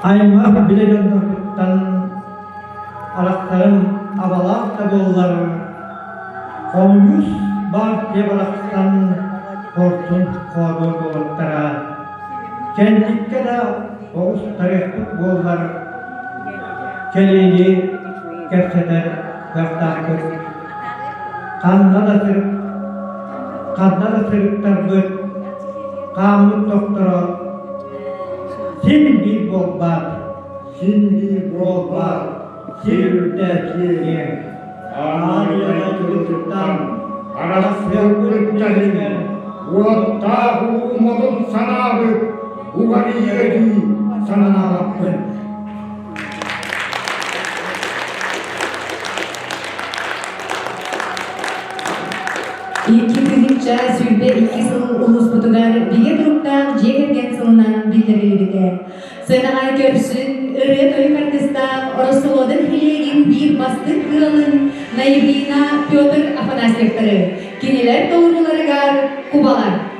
Aymak bile döndürdükten alaklarım abalak da bollar. Komyus bar diye balaktan korsun kodur bolatlara. Kendikke de oğuz tarihlik bollar. Keleyli gerçeder yaktağıdır. Kanna da sırıktardır, kamut doktora, şimdi bolbat, sirürdeki, ağrıya tutuktan, arasya kırıklarının, uatta uğumadın sanabı, uğariyedi sanana bakın.
İlki kızınca sülbe 2 sıl ulus butugar bir duruktan jegergen sılınan bildirildi. Sanağa köpsün, ırı toy kartıstan Россолодан hilegin bir bastık kıralın naibina Pётр Афанасьевтары. Kiniler doğruları gar kubalar.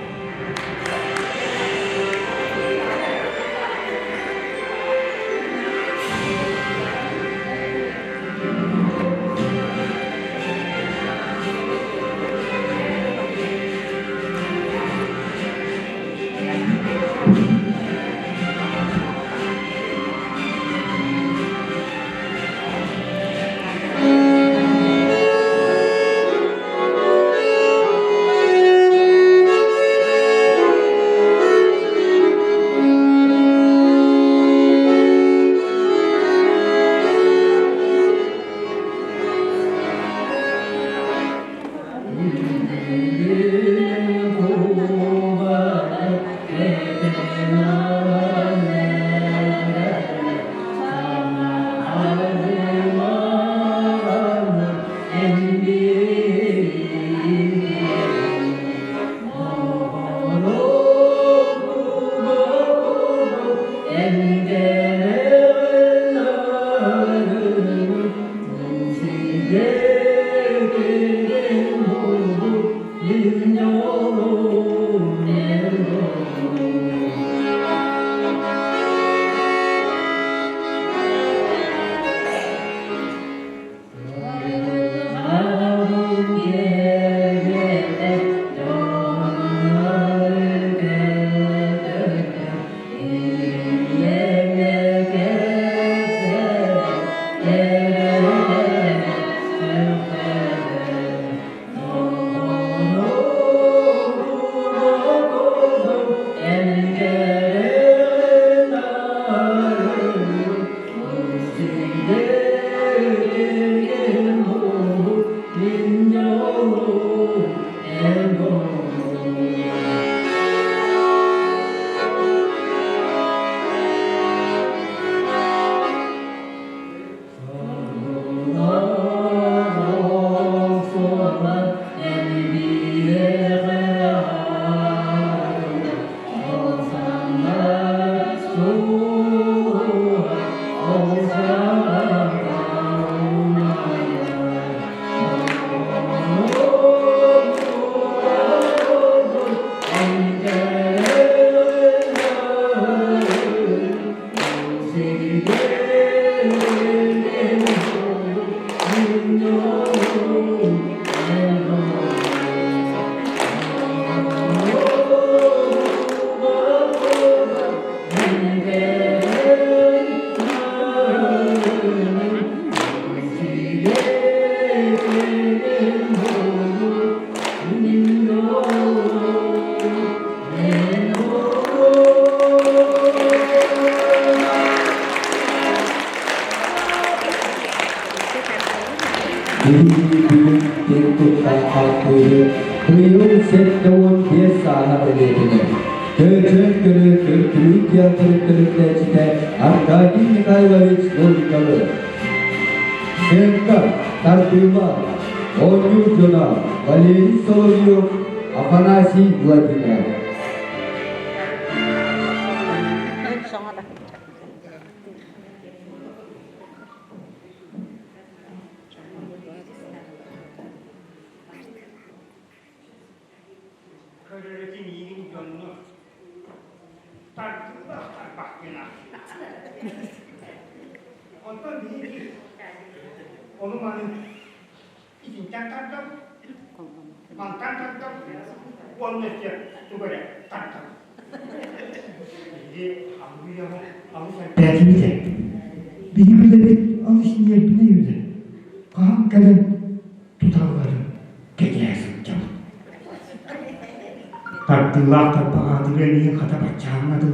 Alallah tapağadıgani kata bacağınadı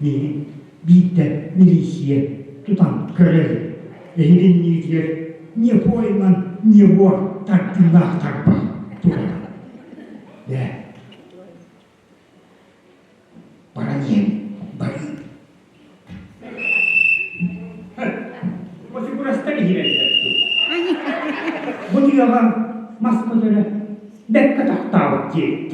ni bitte milisiye tutan köreli. Ehirin niyetiler niye poyman niye var takdillah takpa tutan. Ya. Para niye? Bari. Masih kurasta gihirel tu. Bu diyorlar maskotele dekka tahtavut diye.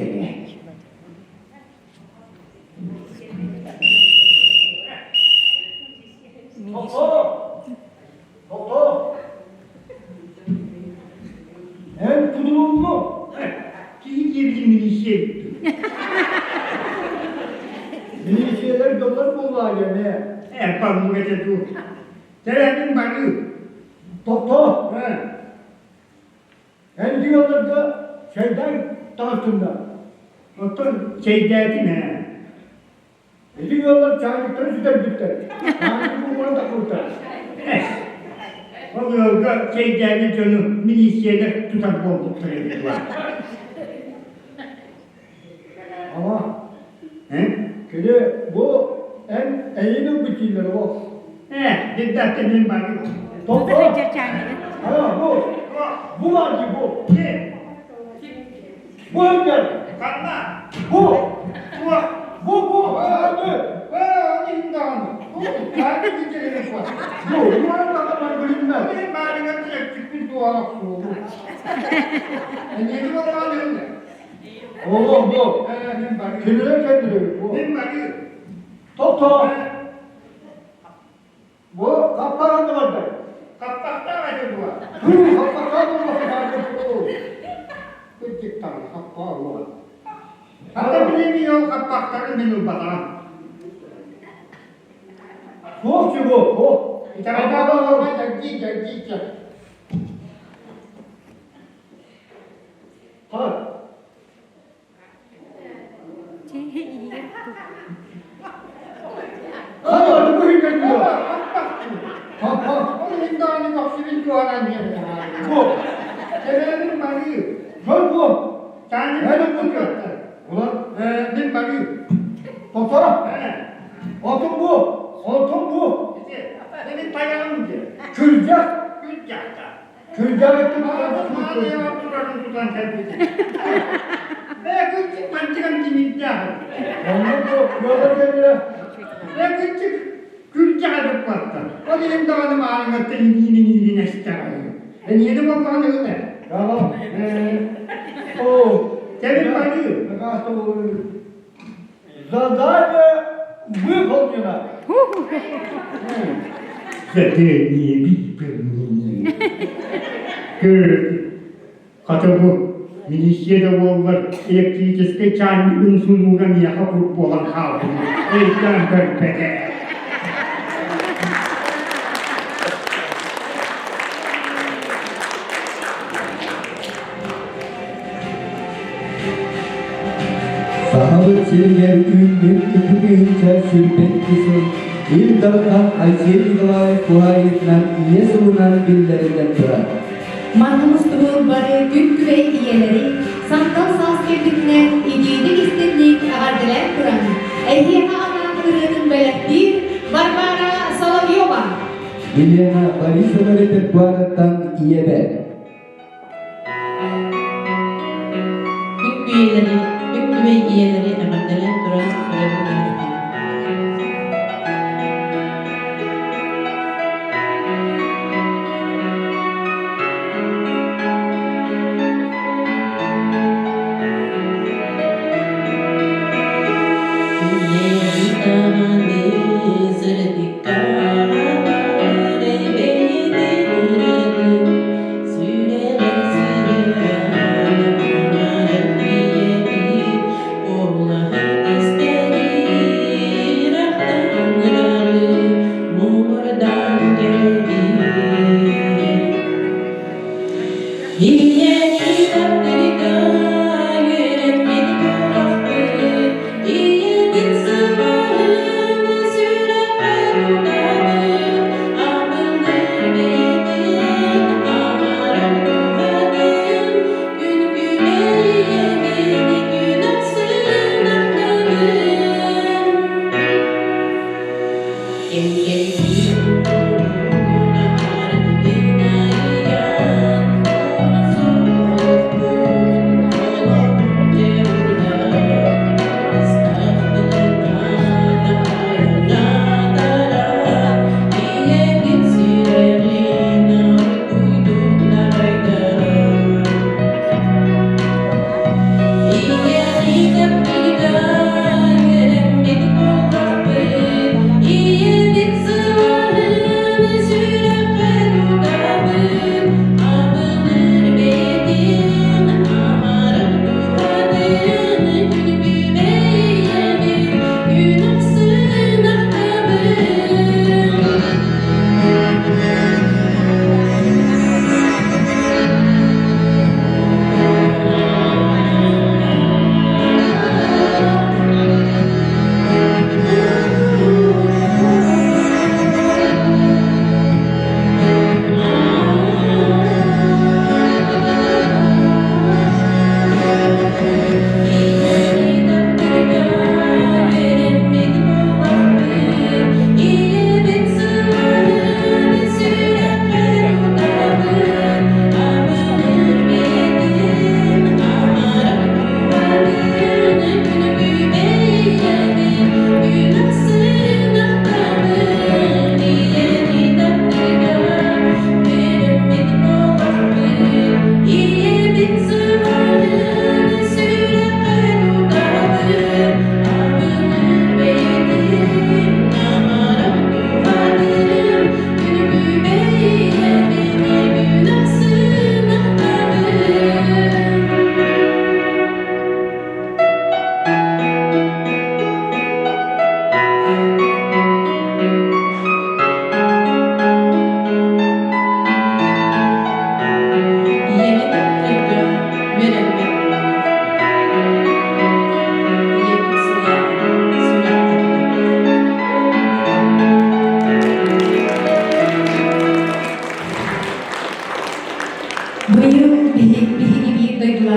En kudurun mu?
Ki gibi milisiye.
Milisiyeler yollar bulma gene.
Erpan bu gece tu. Tereyağın barı.
Top. En diyorlarda şeyden tartında.
Otur şeydeki ne?
Diyorlar çaylıkları süper bitti. Yani bu bana da kurtar.
O yolda şeydeki canı milisiyeler tutar boğdukları var.
Ama kere bu en iyinin bütçeleri o.
Dikdakte benim barı.
Top. Ha bu. Bu var ki bu. Bu öngel.
Kanla.
Bu.
Bu.
Hadi.
İmdanı. Bu. Karşı geceleri var.
Bu. Bu adamlar bilinmez.
Benim barıma direktif bir dua soğudu. Yeni bakan önünde.
Oğlum bu.
Benim barı.
Kendine kendine bu.
Benim barı.
Top.
Bu kapağın da vardı. Kapakta vardı bu. Kapakta vardı bu. Küçük tane kapağı var. Hatta bilemiyor kapakları benim bana. Bu şu bu. Bir tane daha var. Gidecek. Ha. Hayır, bu hüküm yok. Onun imdanı bak, sivil duaran yerine. Bu. Sebebi bari. Bu. Kendi benim bu gördü. Ulan, ben bari. Fotoğraf. Otun bu. Benim payağım diye. Külcak. Külcak ettim. Ağzıya oturarım tutan kendisi. Küçük mantıkan kimlikler. Ondan bu yola kendine. Küçük külcak edip baktı. O benim dağınım ağrımatta iyiliğine isterim. Yedim Allah'ın öyle. Tamam. Senin bari. Zaten büyük olmuyor. Zaten Kata bu Milisiyede olur, elektrikçisi kendi ünsüzlüğüne yakıp olan halkı. Ekran pekpeke.
Saha sirigэр ünlü ikibince sürpet kısım İl dalgan Aysel Gılay Kuhayet'den iye sunulan billerinden durar.
Manımızdığı barı gün güvey iyeleri, santal saz kebdikler, idilik istenlik ağırdiler kuran, Eyyeha anahtarının belirttiği Barbara Solovyova.
Bilyana Barisalı repertuarından iye be.
Gün güvey iyeleri ağırdiler kuran,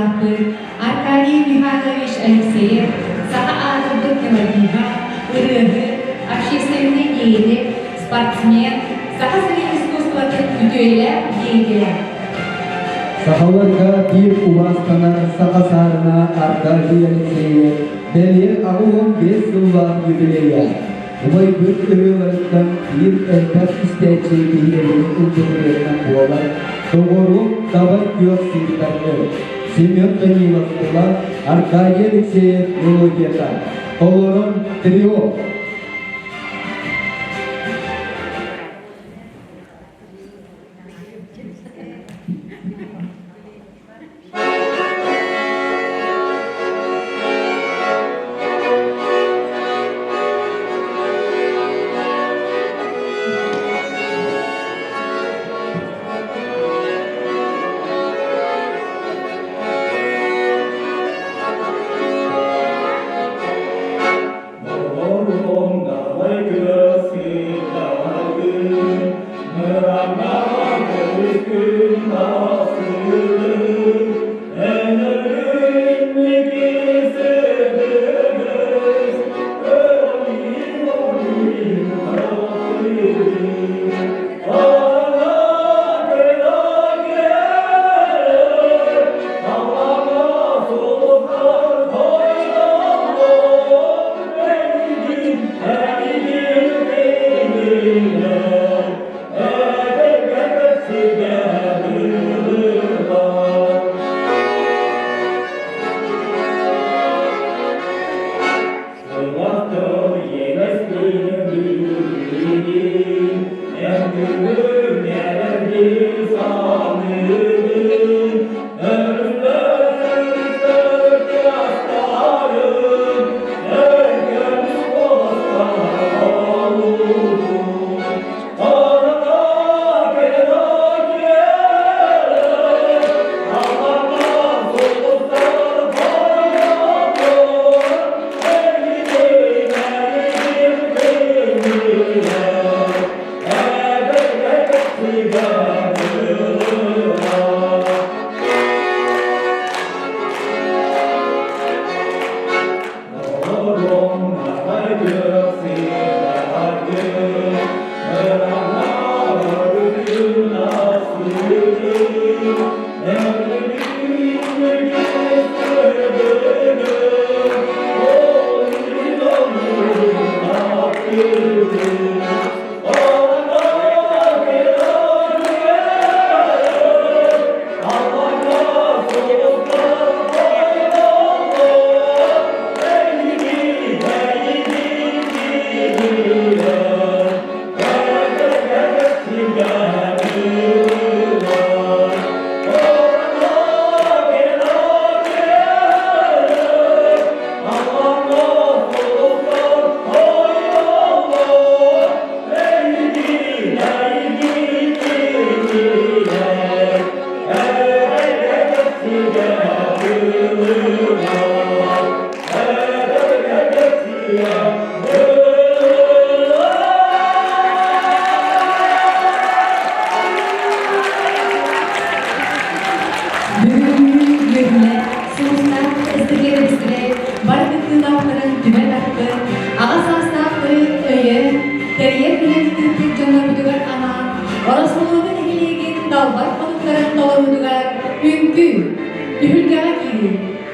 Сулустаахты, Аркадий Михайлович Алексеев, Саха АССР, общественный деятель, спортсмен, Саха искусствоты, үтөйлер, деятелер.
Сахаларга bir uvastanар сахасарына Аркадий Алексеев, Белер Агуон 5 yıllar юбилея. Умай бүт өвелерден bir элбәт истәче иелерinin үлгілерінен болар. Тоғыру давай күйек сиртарды. Семен Даниловтыла Аркадий Алексеев мелодията. Толорон трио.
Россолода нехилеген далбар конуктарын толорудугар үңкү, үхүлгага кири,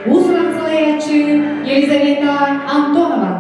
усран салаячы Елизавета Антонова.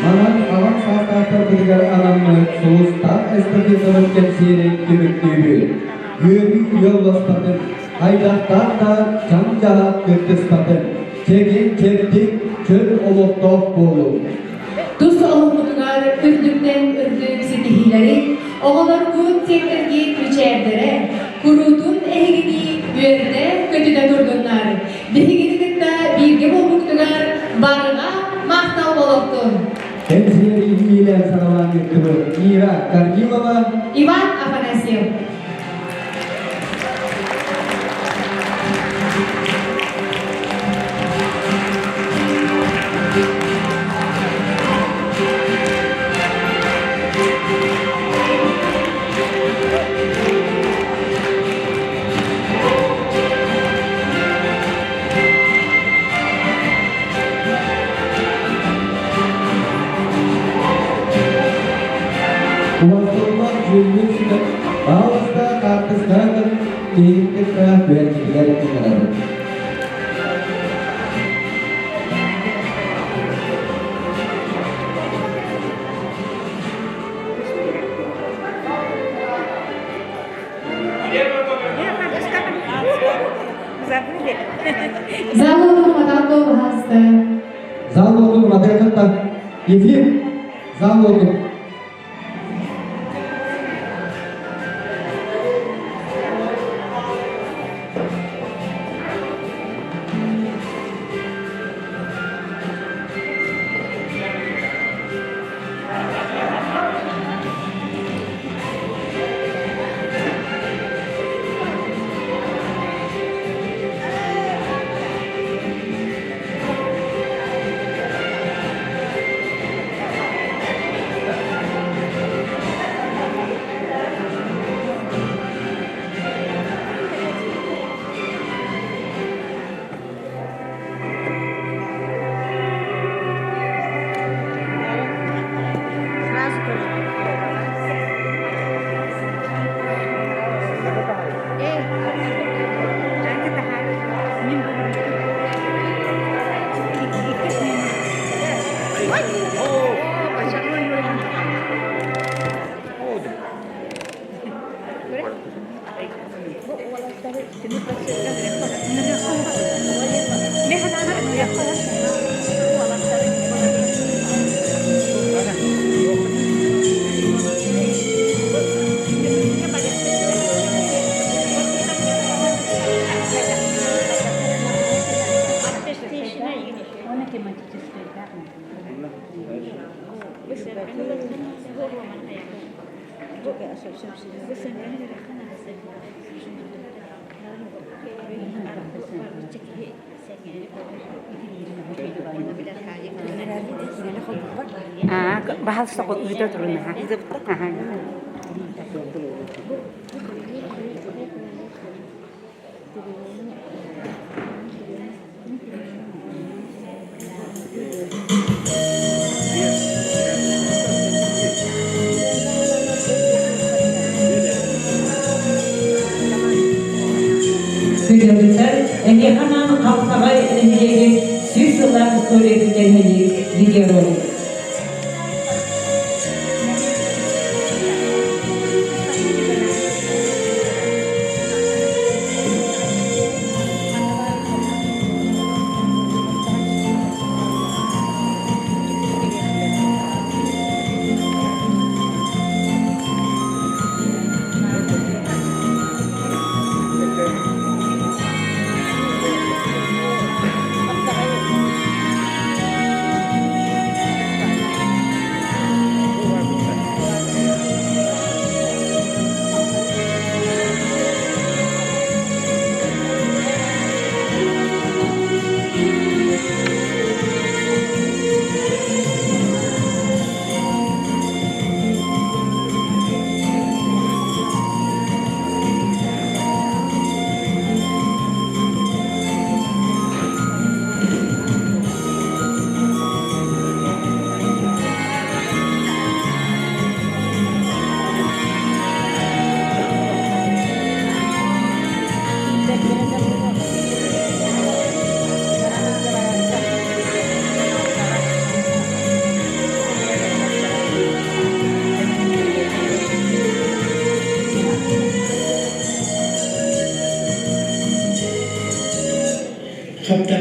Манан Аллараа Бэстээх аламны Сулустаах эстафетаны кэнсиэрдэрэ Yürü yol basmadın, aydaktan da can cahap götüspatın. Çegin çektik, çöl oluktof bolun.
Tuz olukluğlar ürdükten ürdük sitihileri, oğular kut sektergi kэнсиэрдэрэ, kurutun ehgini yörde kötüde durdunlar. Dehigidikte birge bolukluğlar, barıga mahtal boluktun.
Kэнсиэрдэрэ ilmiyle sanalan yurtunu Ира Каргимова,
Иван Афанасьев.
Ulaştırılmak cümlesinde bağlısta tartışlardır, keyifli kıyaf vericiler kenarıdır.
Залоду матату басты.
Залоду матату Ефим, залоду.
Bahal stok itu turun nah, itu tengah.
Güzellikler, hemen Haптаҕай elindeki sülsüller söylediğini video rolü.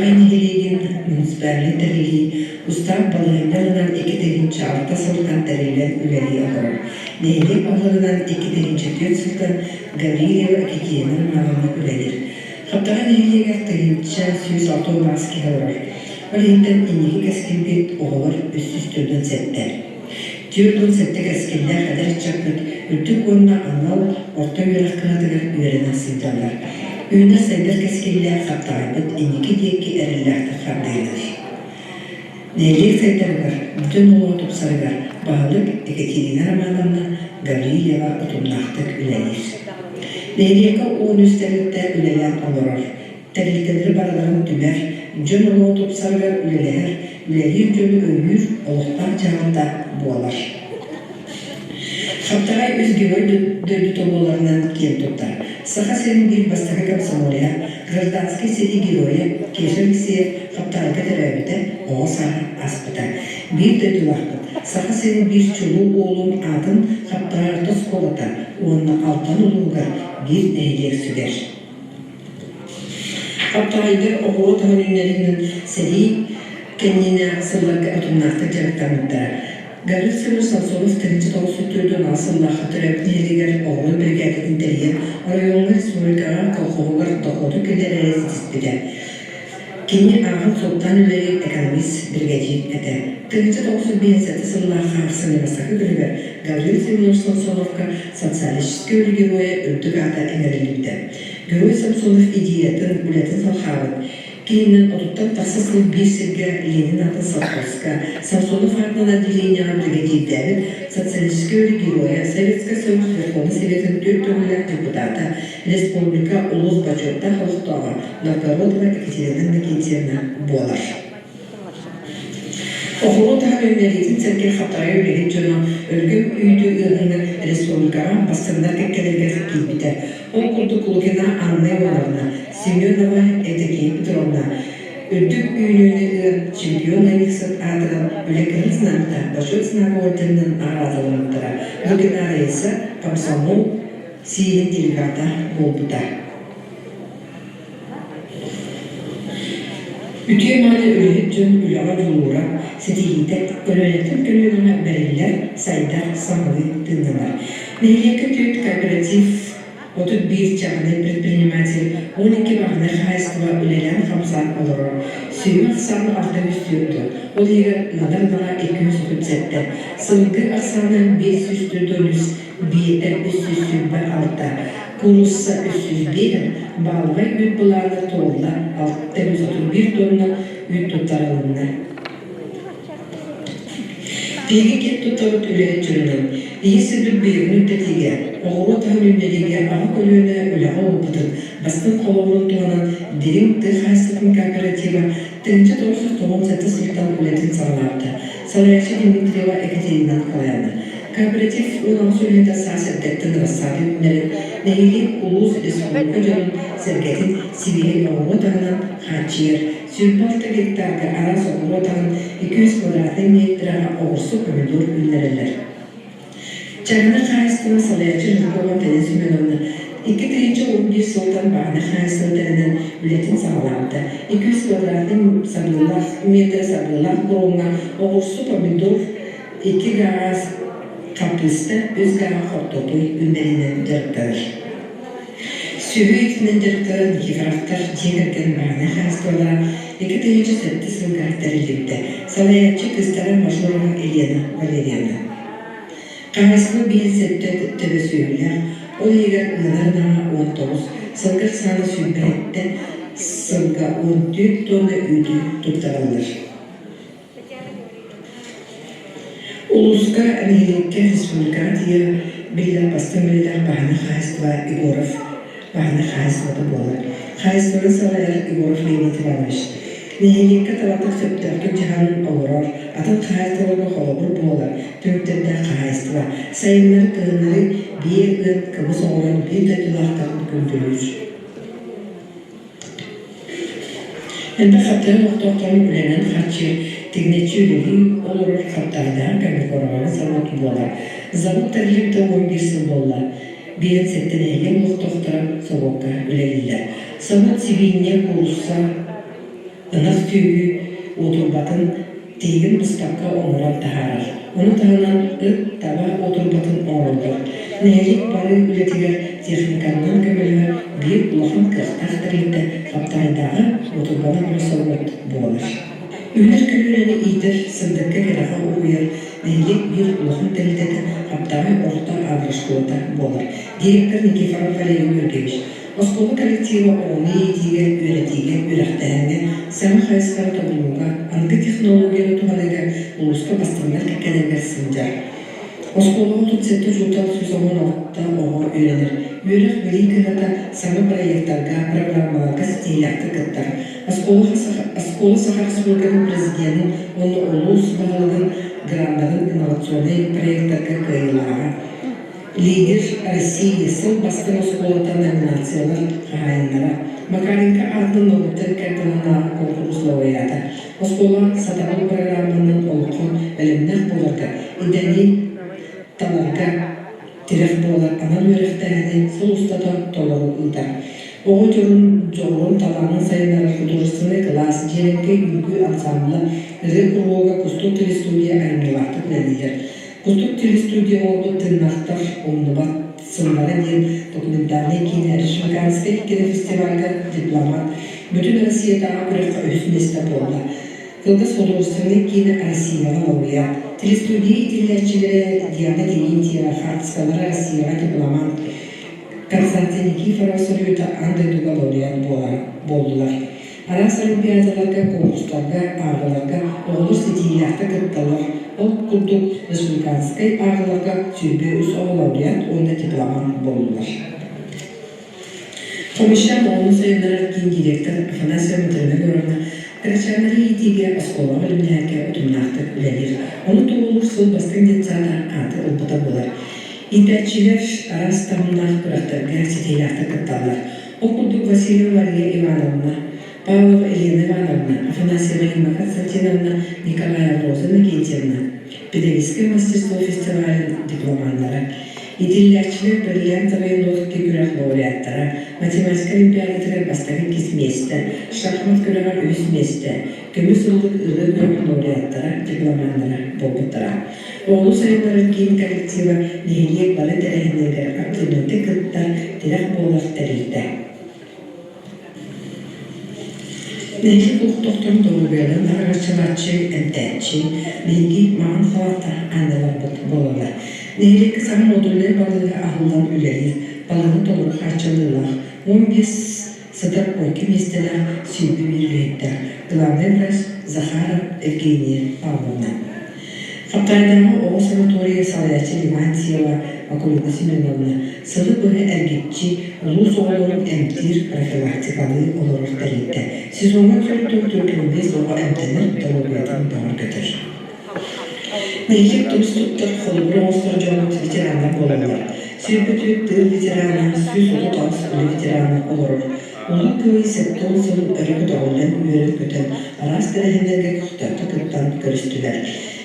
Хаптаҕай нигилиигин муниципалный тэрилли устав балыгындарынан 2 арта сылтан тэриллен үлели олорор. Нээлик балыгынан 2 сылтан Гаврилева Екатерина Мавана үлелер. Хаптаҕай нигилиигер 106 маски олорор. Олинтен инники кескилбит оголор үстүстөрдөн сеттер. Түйөрдөн сетте кескиллер кадер чакпыт үттүк онна анал орто юракканатыгар үйерен асыйдалар. Үйінер сәйдер кескиллер Хаптаҕайбыт инники диекки эриллерді хардайлар. Нээлик сәйдергар, бүтін олуа тупсарыгар, бағылык Екатерина Романовна Гаврилева ұтымнақтық үлелер. Нээликка оон үстәлікті үлелер олорор. Тәрілтелері бараларын түмер, жөн олуа тупсарыгар үлелер, үлелер жөні өйір олықтар жағында болар. Хаптаҕай өзгебой дөйді тололарынан кен тұттар. Саха АССР bir бастығы комсомолия, гражданский сети героя, кешіргісер Хаптаҕайга терәбіті оға Саха аспыта. Bir дөйді лақпыт. Саха АССР bir чулу олын атын Хаптаҕай тос қолата, онына алтан ұлуға bir әйлер сүгер. Хаптаҕайдар оғылы тағынынлерінің сәри кәннені сылларға өтімнақты жарықтамыттары. Гаврил Самсонов 1-9 Аллараа Бэстээх оғылы бригадатын тәрген районғы республикаға колхозлар доходы көлдері резидиспеді. Кені ағын соттан үлері экономист бригадин әді. 1-9 Сулустаах бастағы білігер Гаврил Самсоновқа социалистический өлі героя өлтік ата әңіріліпті. Герой Самсонов идеятын үлетін салхабын. Кейіннен отуттан тақсысын бір сірге Ленин атын Сапковска, Самсонов артынан отделенияға бригадирдері социалистический өлі героя, Советский Союз Верховный Советінің 4 депутаты, Республика Улус Бачотта Хаптаҕай, Нөөрүктээйи Екатерина кэнсиэрдэрэ болар. Оғылы тағы өмелейтін сәрге Хаптаҕай өлеген жоны өлгім үйді ұғыны республикаға бастырындар кәккелерге кейбіті. Ол күрді Кулукина Анны Ивановна, Семенова Этекей Петровна, Үрдік үйінені чемпион әнексін адырын үлекінің знамта, башот знамы орденінің аразалымыттыра. Кулукина рейсі комсомол сейін делегата болбыта. Ütüye mali ölühüp jön ülağa jolura, setiyite ölületin kölüğüne beriller, sayda sağlığı tındılar. Nehirlikki tüyt kooperatif 31 çağını предприниматель 12 bağına xayıskıva ölelen xamsan olurur. Süyü aksanı altta üstürdü. O liga nadırmağa 237'de. Sılgı aksanı 500 bir üstü sübbe altta. Kurussa üstü birin, bağlığa üt bulanı toğla, altta 131 tonna üt tutarılığına. Peki ket tutarıt üleri türünün, iyisi bir birini üttetige, oğulu tahminlerige ağa kölüğüne ülağa opıdın, bastın kolonun tuğanan derin tığ xayıslıkın kooperativa 1-9 sıltan ületin sağlardı. Salayakçı Dimitrieva Ekaterinan Kalayana. Kooperatif onun söyledi sahsettekten Rassali ünlerin Nehirlik Ulus Respublika Can'ın sergetin Sibirya oğulu tağınan Haçiyer, Sürbalta Gektarga Aras oğulu tağın 200 kvadratlı metrağa oğursu komedor ünleriler. Çağına xayıstığına salayakçı Rıkovan Fenezimenovna 2-11 Sultan Bağına xayıstığından ületin sağlamdı. 200 kvadratlı metre sabırlar kuruluna oğursu komedor 2 gaz kapısta özgara hortotoy ünlerinden dörtler. Süvü ikinin dörtler Nikifraftar Cigergen Bağına xayıstığına 2-7 sılgar тэриллибитэ. Salayakçı kızlara maşhurun Elena Valeriana. Қағасқы бейін сәтті төбі сөйлер, ол егер ұларына 19, сылғыр саны сөйбіретті, сылға 14 тонны үйді тұқтаралыр. Улуска әмелікке республикатия білден басты мүлдер Бағына Қайыстыва Игоров, Бағына Қайыстыва болар. Қайыстыва салайар Игоров Леонид Иванович. Нehirlikka tavatıq söptörtün cihanın olurur, atın xayıstılığı xolubur bolar, tümtördə xayıstıva, sayınları kığınları bir ıt kıbız oğlan bir de tülaqtağın güldürür. Ende Xaptağı muhtoqtanın ülenen xatçı, tigneçi üleli olurur Xaptağıda kamikoravanı zavut bolar. Zavut tərlikdə 11 yıl bolar. Birin setten ehlin muhtoqtara soğukka üleliler. Zavut siviline kurulsa ынық түйі отырбатын тегін мұстаққа оңырап тахарар. Оны тағынан ұт таба отырбатын оңырдар. Нәлік бары үлетігер техниканнан көмелі бір ұлақын қырқтақ тәрелді Хаптағайдағы отырбаны ұлысауыт болар. Үлер көлерені идір сындыққа кераға ұйыр нәлік бір ұлақын тәрелді Хаптағай орта адрашқылыта болар. Директор Никифоров Валерий Юрьевич Осколы коллектива оңы етіге, өретіге, өріқтәңе, Саха АССР тобылуға, аңғы технологияны туғаныға ұлысқа бастырындар кәкәдергер сынжар. Осколы 37 жылтал сөзауын алықта оға өйренір. Өріқ білей кігата саңы проекттарға, программаларға стейлақты кіттар. Осколы Саха Республиканың президентін, оны олыс бағылығын, грандағын инновационный проекттарға кайылаға. Лидер России сыл басты Россолода номинациялар қағайындара. Макаренко атын нұғыптыр кәрдіғана конкурс лауреаты. Оскола сатабыл программының олықын әлімнақ боларға, идәне таларға тірек болар, анан өріқтәріне Сулустаах толығы ұлдар. Оғы жоғырын таланын сайынары художественный класс, жеренке үйгі ансамблы, рекурвоға кустук телестудия айнылақты біләдейдер. Кустук телестудия олғы тыннақтар, омныбат, сылмары ден документальный кейіне республиканскай кинофестивальға дипломат, бүтін Россиядағы көрекқа өсінесті болды. Кылдас художественный кейіне Россияға лауреат, телестудия итилерчілері Диана Дементьева, Хартскалары Россияға дипломат, Константин Никифоров Сорюта андайдуға лауреат болдылар. Арас олимпиадаларға, конкурстарға, ағыларға, оғылыр сетийлерді кытталар. Ол күрдік республиканскай ағыларға сүйбе үс лауреат, онда дипломат болдылар. Комиссия болуын сайынлар кейін директор Афанасия Мутермен орына Крачанары етеге Оскола білімлерге ұтымнақты үлелер. Оны тоғылыр сыл бастың детсада аты ұлпыта болар. Интерчилер арас тамынақ бұрақтарға сетейлерді кытталар. Ол күрдік Василия Мария Ивановна, Павлова Елена Ивановна, Афанасия Марина Константиновна, Николая Розина Кентьевна, педагогическое мастерство фестиваля дипломаннары, идиллерчилер бриллиантовые нотки күрәк лауреаттары, математика олимпиадатыгар бастагын кисместі, шахмат күрәгар өз месті, көміс ылдық ылы күрәк лауреаттары, дипломаннары болбыттыра. Оғылу сайынларын кейін коллектива нехелек бары тәрәхінлергер активнеті кыттар тирәк болар тәрелді. Нәйгі құқтықтың доғыбелін арғачылатчы, әмтәтчі, нәйгі маған қалатта әнділер болалар. Нәйгі кісам модулер балығы ағылдан үлелер, балығы толыр қарчылылар, 15 сыдыр ойкі местелер сүйбі бірлеттер. Главный врач Захара Евгения Павловна. Хаптағайдағы оғы санатория салаячы Левантьева Акулина Семеновна, сылы бөрі әргетчі, ұлу соғылығын әмтір профилактикалы олырыр тәретті. Сезонға түрік-түрік-түрік оға әмтенір талуғатын бағыр көтір. Нәйгек туристуттар қолыбыр оңыстыр жоғыт ветераннар болалар. Сүйбі-түрік дыр ветераны, сөз ұлы тағыс ұлы ветераны олырыр. Ұлы көй сәттол сылын өрігі дауылен үйерін көтін, арас кәрәхендерге құқтарды күттан көрістілер.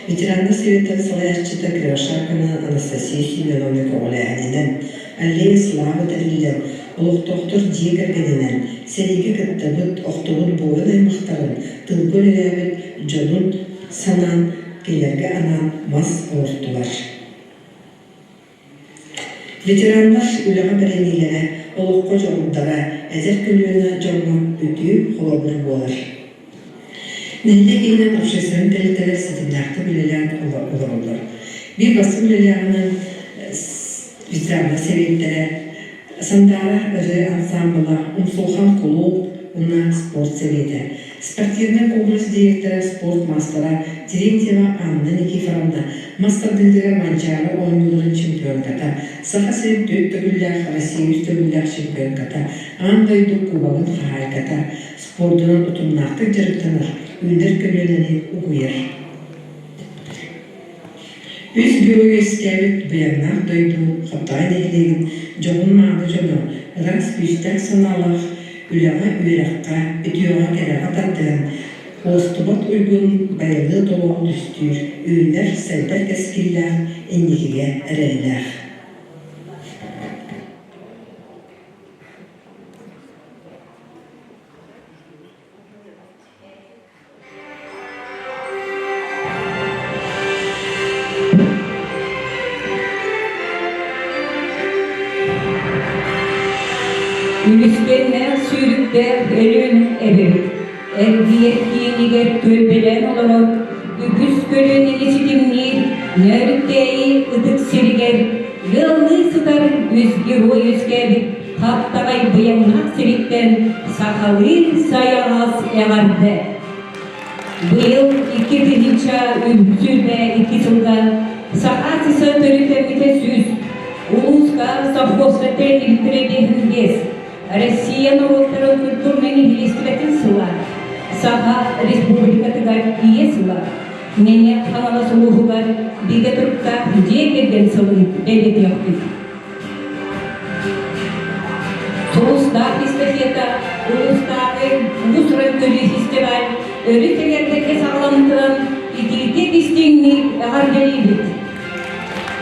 Ветеранны совета салаяччыта Кривошаркана Анастасия Семеновна Ковалянинен, Аллея Славы Тәрилен, Улықтоқтыр Дегергенинен, Сәлеге кіттабыт оқтығын бойын аймақтарын, тылбөл әләбіт жодын санан, келерге анан мас орттылар. Ветераннар үліға бәренейлері, олыққа жоғындара, әзір күлуіна жоғынан өтеу қолабыр болар. Нәлде кейінен общественный тәрелтелер сетімдерді білелер олар. Bir basın білелерінің ветеранна советтері, сандара ірі ансамбыла, ұмсулхан клуб, ұна спорт советі. Спортивный комплекс директоры спорт мастера Терентьева Анна Никифоровна, мастер-ділдері манчары ойынларын чемпионката, Саха АССР төттігілер Россия үстігілер чемпионката, андайды кубағын қағайката, спордынан ұтымнақты жырықтаныр, өндір көмелені ұғыйыр. Өз бюроға ескәбіт бұяннақ дойду, Хаптаҕай нәйлеген, жоғын маңды жону, рас күштәк саналақ, үліға үйраққа, өтіоға кәріға таттығын, остыбат ұйғын байлы толуғы дүстір, өйінер сәлбәр кәскелләр, әнекеге әрәліләр.
Ülüskenne sürükte ölün ebevit. Ergiyet giyiniger tölbelen olarak Ügüs gölünün içidimni Nöөрүктээйи ıdık siriger Yıllı sıtar üzgür o yüzgebit Хаптаҕай быйаңнах сирикten Сахалын саяғас эғарды. Быйыл 2002 жылда Саха АССР төрүкөмүтө сүз Улуска сопхуостар тэриллибиттэрэ бехингес Россия народтарын культурный нигилистиретін сыла Саха республикатыгар ие сыла Мене хамала сулухугар биге турукта жекерген сылын белет яктык. Сулустаах эстафета, Сулустаахы Мусорын-Көлі фестиваль, өрі-тегердеке сағаламытыран икилите бистеңнік әғарделейбіт.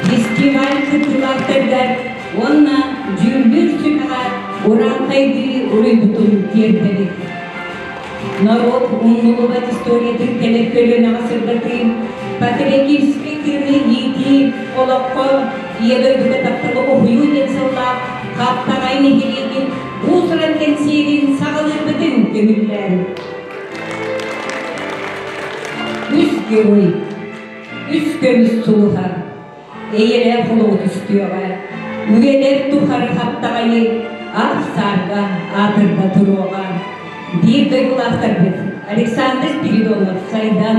Фестиваль күттілақтардар, онна жүрбір сүміға оран қайды ұрый бұтын терділік. Народ умнулывать история тіркелер көлін ағасырдатым, патриотический кірні ети, олаққа, ебір бүті таптығы ұғыю денсаллақ, Хаптаҕай нехилигин, уусуран кэнсиэрин саҕалырбытын көмүллään. Үс герой, үс көмүс сулуха, эйелер холоот үстүөҕа, үелер тухар Хаптаҕайы ак сарга атырда туруоҕа. Бир дойгулаахтарбыт Александр Спиридонов сайдан,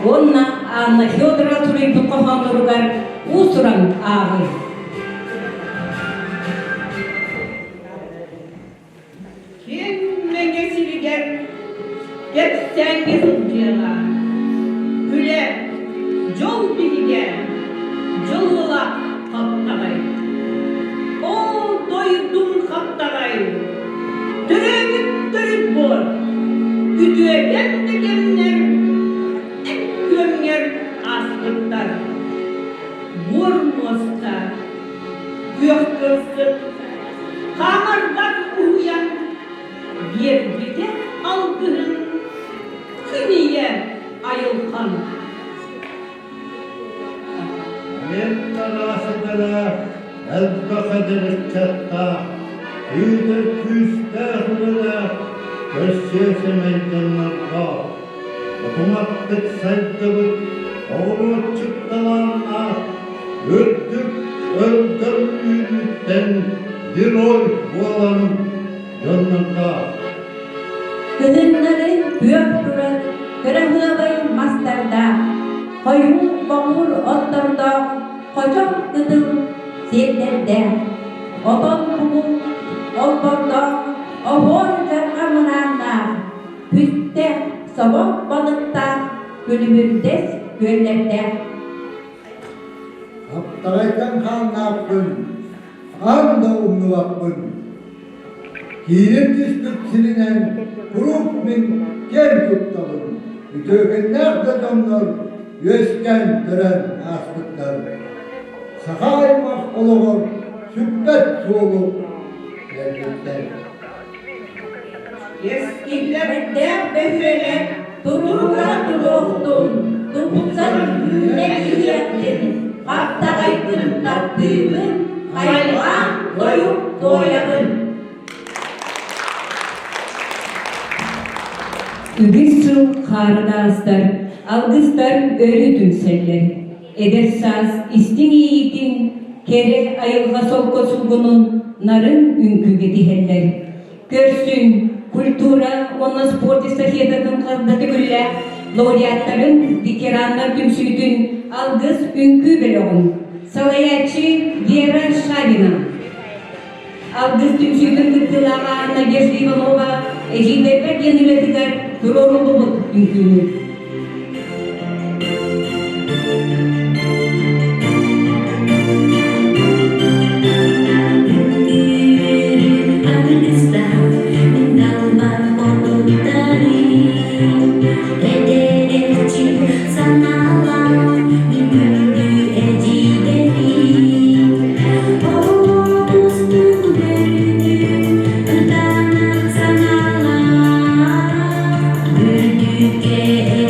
онна Анна Федорова турыйбыт кохоноругар уусуран аагы.
Сиригэр кепсәңге сылжыға күле жол бігіге жолғыла Хаптаҕай. О, дойдың Хаптаҕай, түрегіт бол, үтüegen дегеннер, көмгер астықтар, бұрмоста, көктірсіп, қамардан ұян, Yergide algının küniye ayılkan.
Men tarasıdara elbakadır çatta, Yüder küste hırıda, Köşçese meydanlarda, Otomattık saydıbık, Oğlu çıktalanla, Ördük öldürlüğünden bir oy bualanım, Yolunda.
Kızınları büyük duran, kırıhılabay mastarda, koyun kongur otlarda, koçak kızım sirlerde, oton bugün olborda, ohor jarkamınanda, püste sobok balıkta, gülümüzdes göllerde.
Haптаҕайдан хааннааппын, анда умнуаппын. Киирен түстүк сиринен куруп мен кер тутталын. Үтөөгеннер додомнор өскен төрен аспыттар. Саха аймақ олығыр сүппет суолуп әлбеттер.
Ескилерде бөһөле туруга туруктун, тупуцан үйне киеттин, Хаптаҕайдын таптыыбын, хайга тоюп тоябын.
Үгіз жыл қарыдағыздар, алғыздар өрі дүнселер. Эдер саз, истин ийтин, кере айылға сол косулгунун нарын үнкүге дихеллер. Көрсүн, культура, онна спорт эстафетатын қаздаты күллә, лауреаттарын ветераннар дүмсүйтін алғыз үнкү белоғын. Салаячы Вера Шарина. Алғыз дүмсүйтін күттілаға Надежда Иванова, Эжидербек енілетігер турорулубут үнкүнү.
Yeah.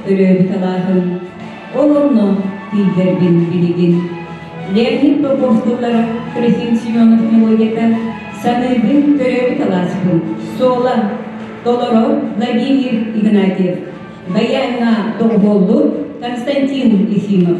төрөбүт алаахын, олонно тийлербин билигин. Леонид Бобовскулара, Трофим Семенов мелодията, саныбын төрөбүт алааспын, сола Толоров Владимир Игнатьев, баянна Долголлу Константин Ефимов.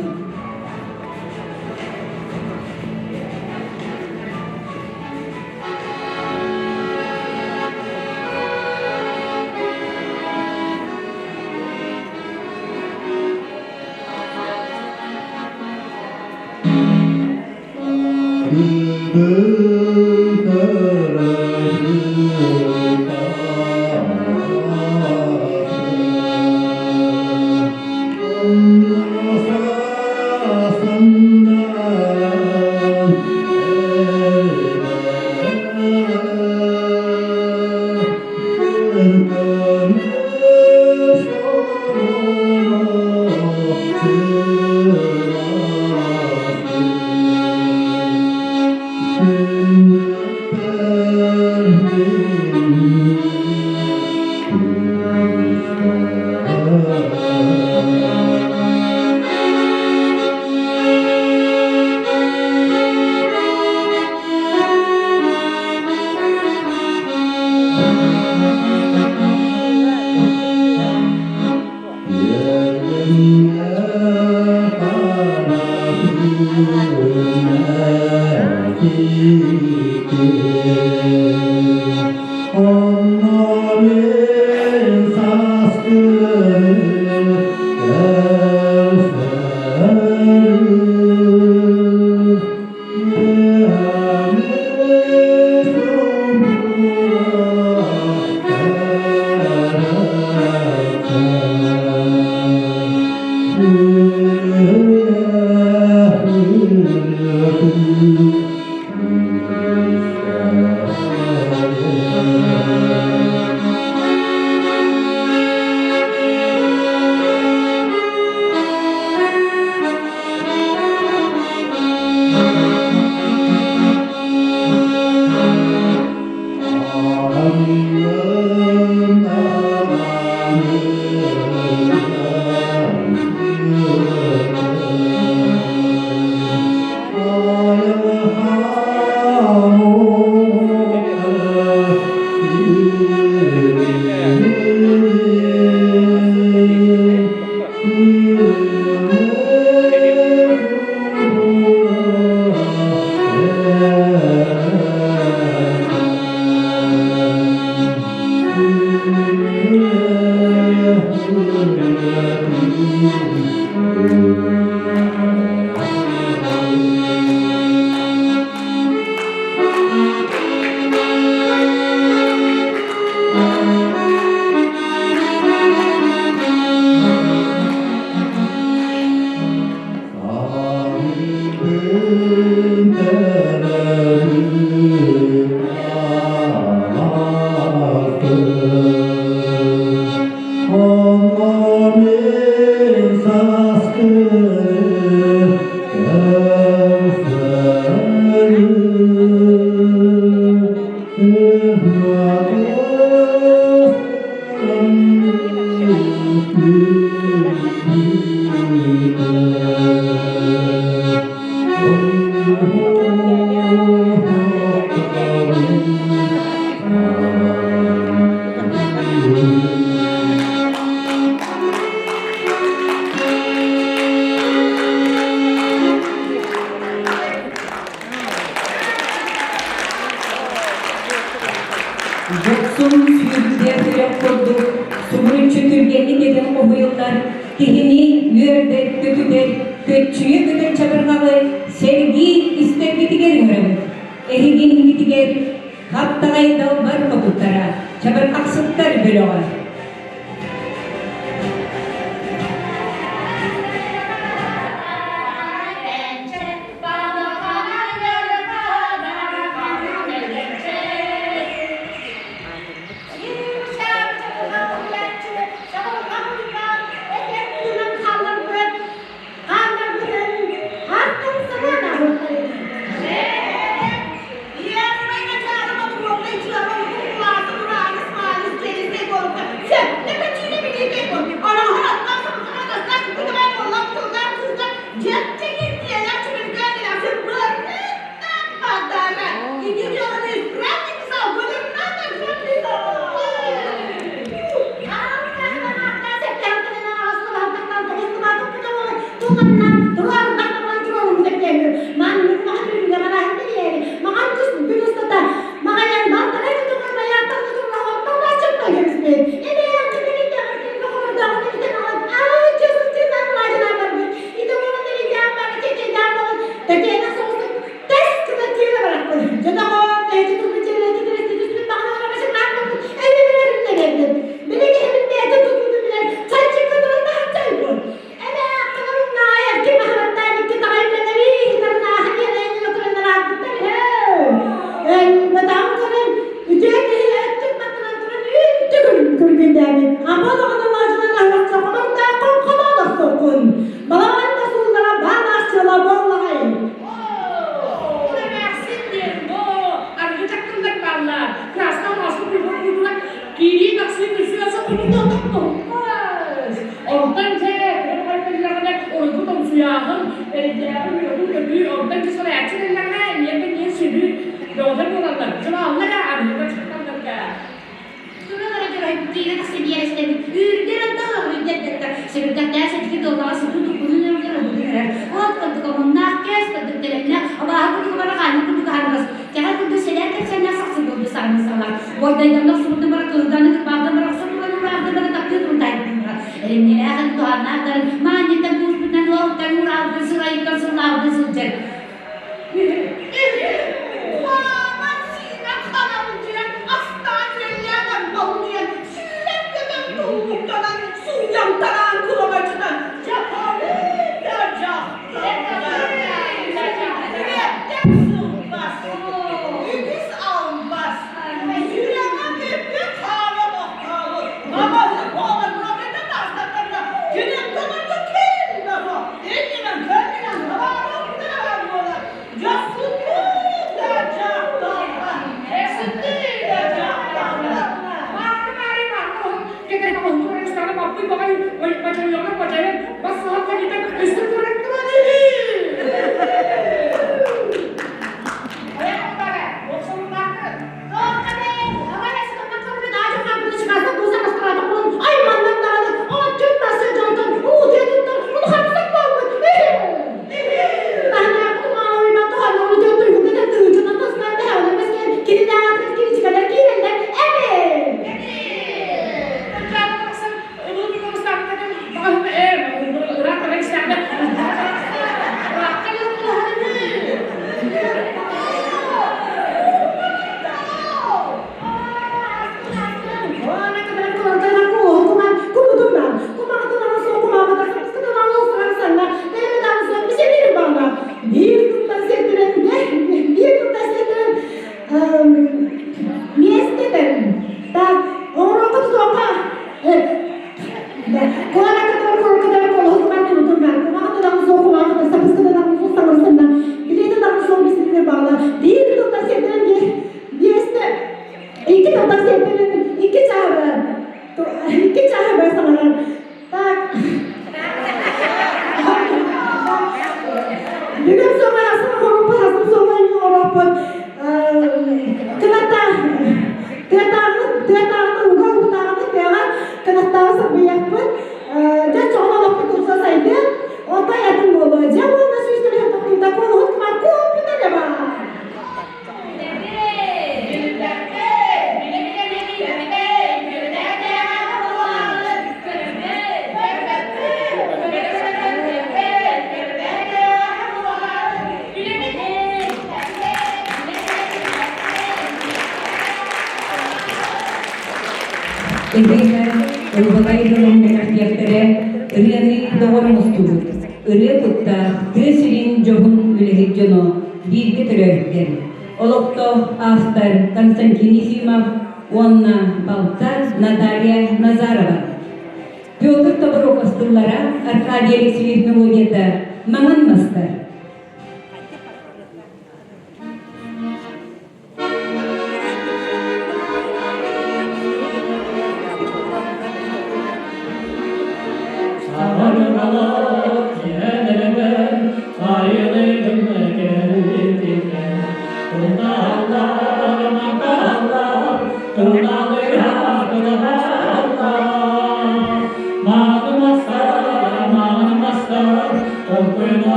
Хаптаҕай далбар копуттара, чабар аксыттар бөлөҕөр.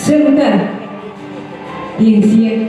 Сылыгар. Кэнсиэр.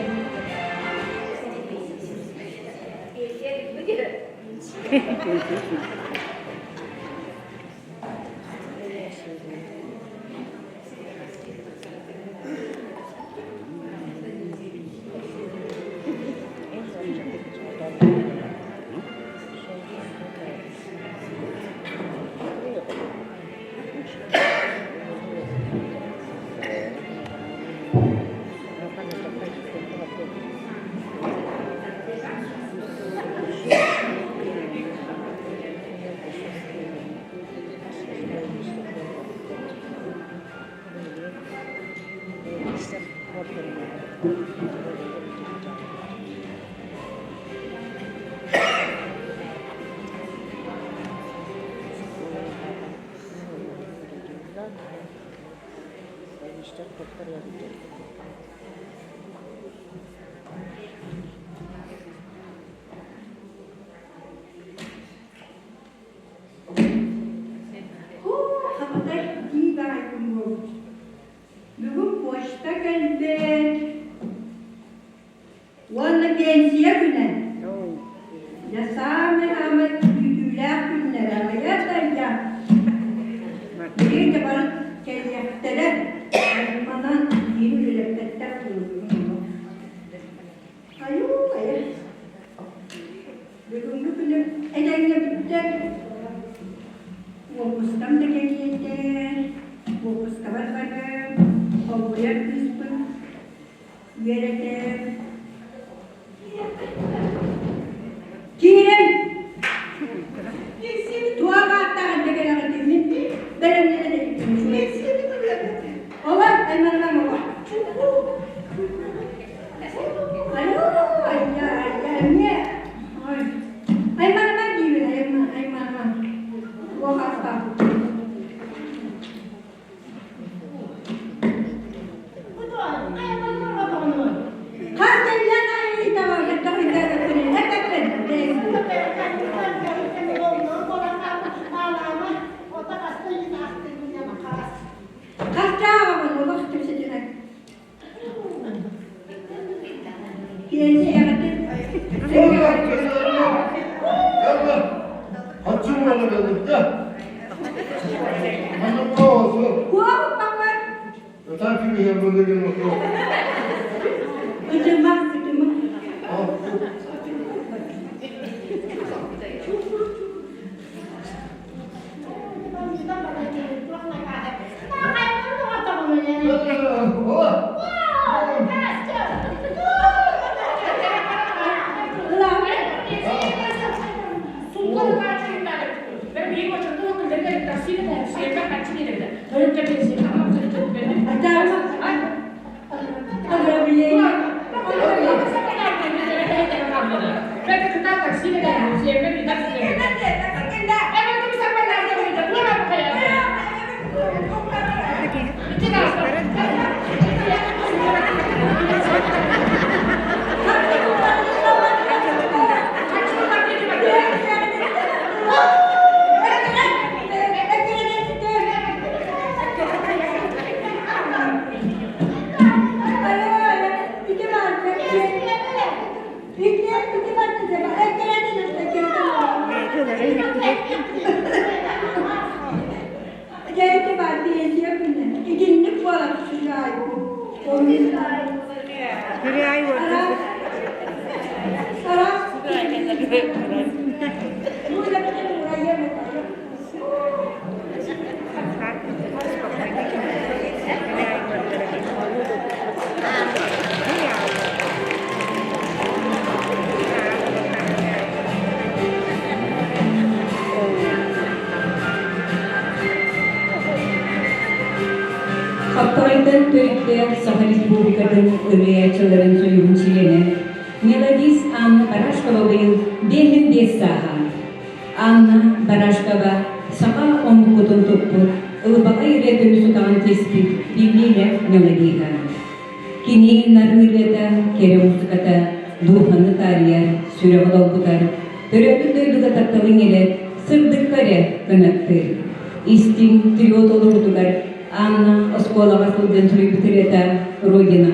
Бүгін почта келбек. Оны кэнсиэр күнен. Ясамы амы күтүләк күнлер. Аятайя. Бірейді барып келектері. Арманан кейін үлектеттер күнлер. Аю. Бүгінгі күнім әдәңе біттер. Оқыстан да келеттер. Оқысқа барбарым. Obuyak kızpın, verelim. Kirin! Dua kağıtlarını tekrar edeyim. Benim nerede gittim? Oğlum, elmanıma mı var? Alo, niye? Elmanıma giyin, elmanıma. O hasta.
Хаптаҕайдан төрүттер Саха Республикатын ылыячыларын союгун чилене Мелодис Анна Барашкова быйыл 5 саха. Анна Барашкова Саха омукутун туппут ылыбака иретен сутаган теспит библийле мелодига. Кини нармилета кере музыката духаны тария сүрө болбутар. Төрөтү дөйдүгө татталың элет сырдыккаре кынаттыр. Истин триот олурдугар Анна Осколова студент тэриллибиттерэ Родина.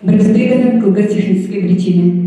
Брэстээх кылга технической причины.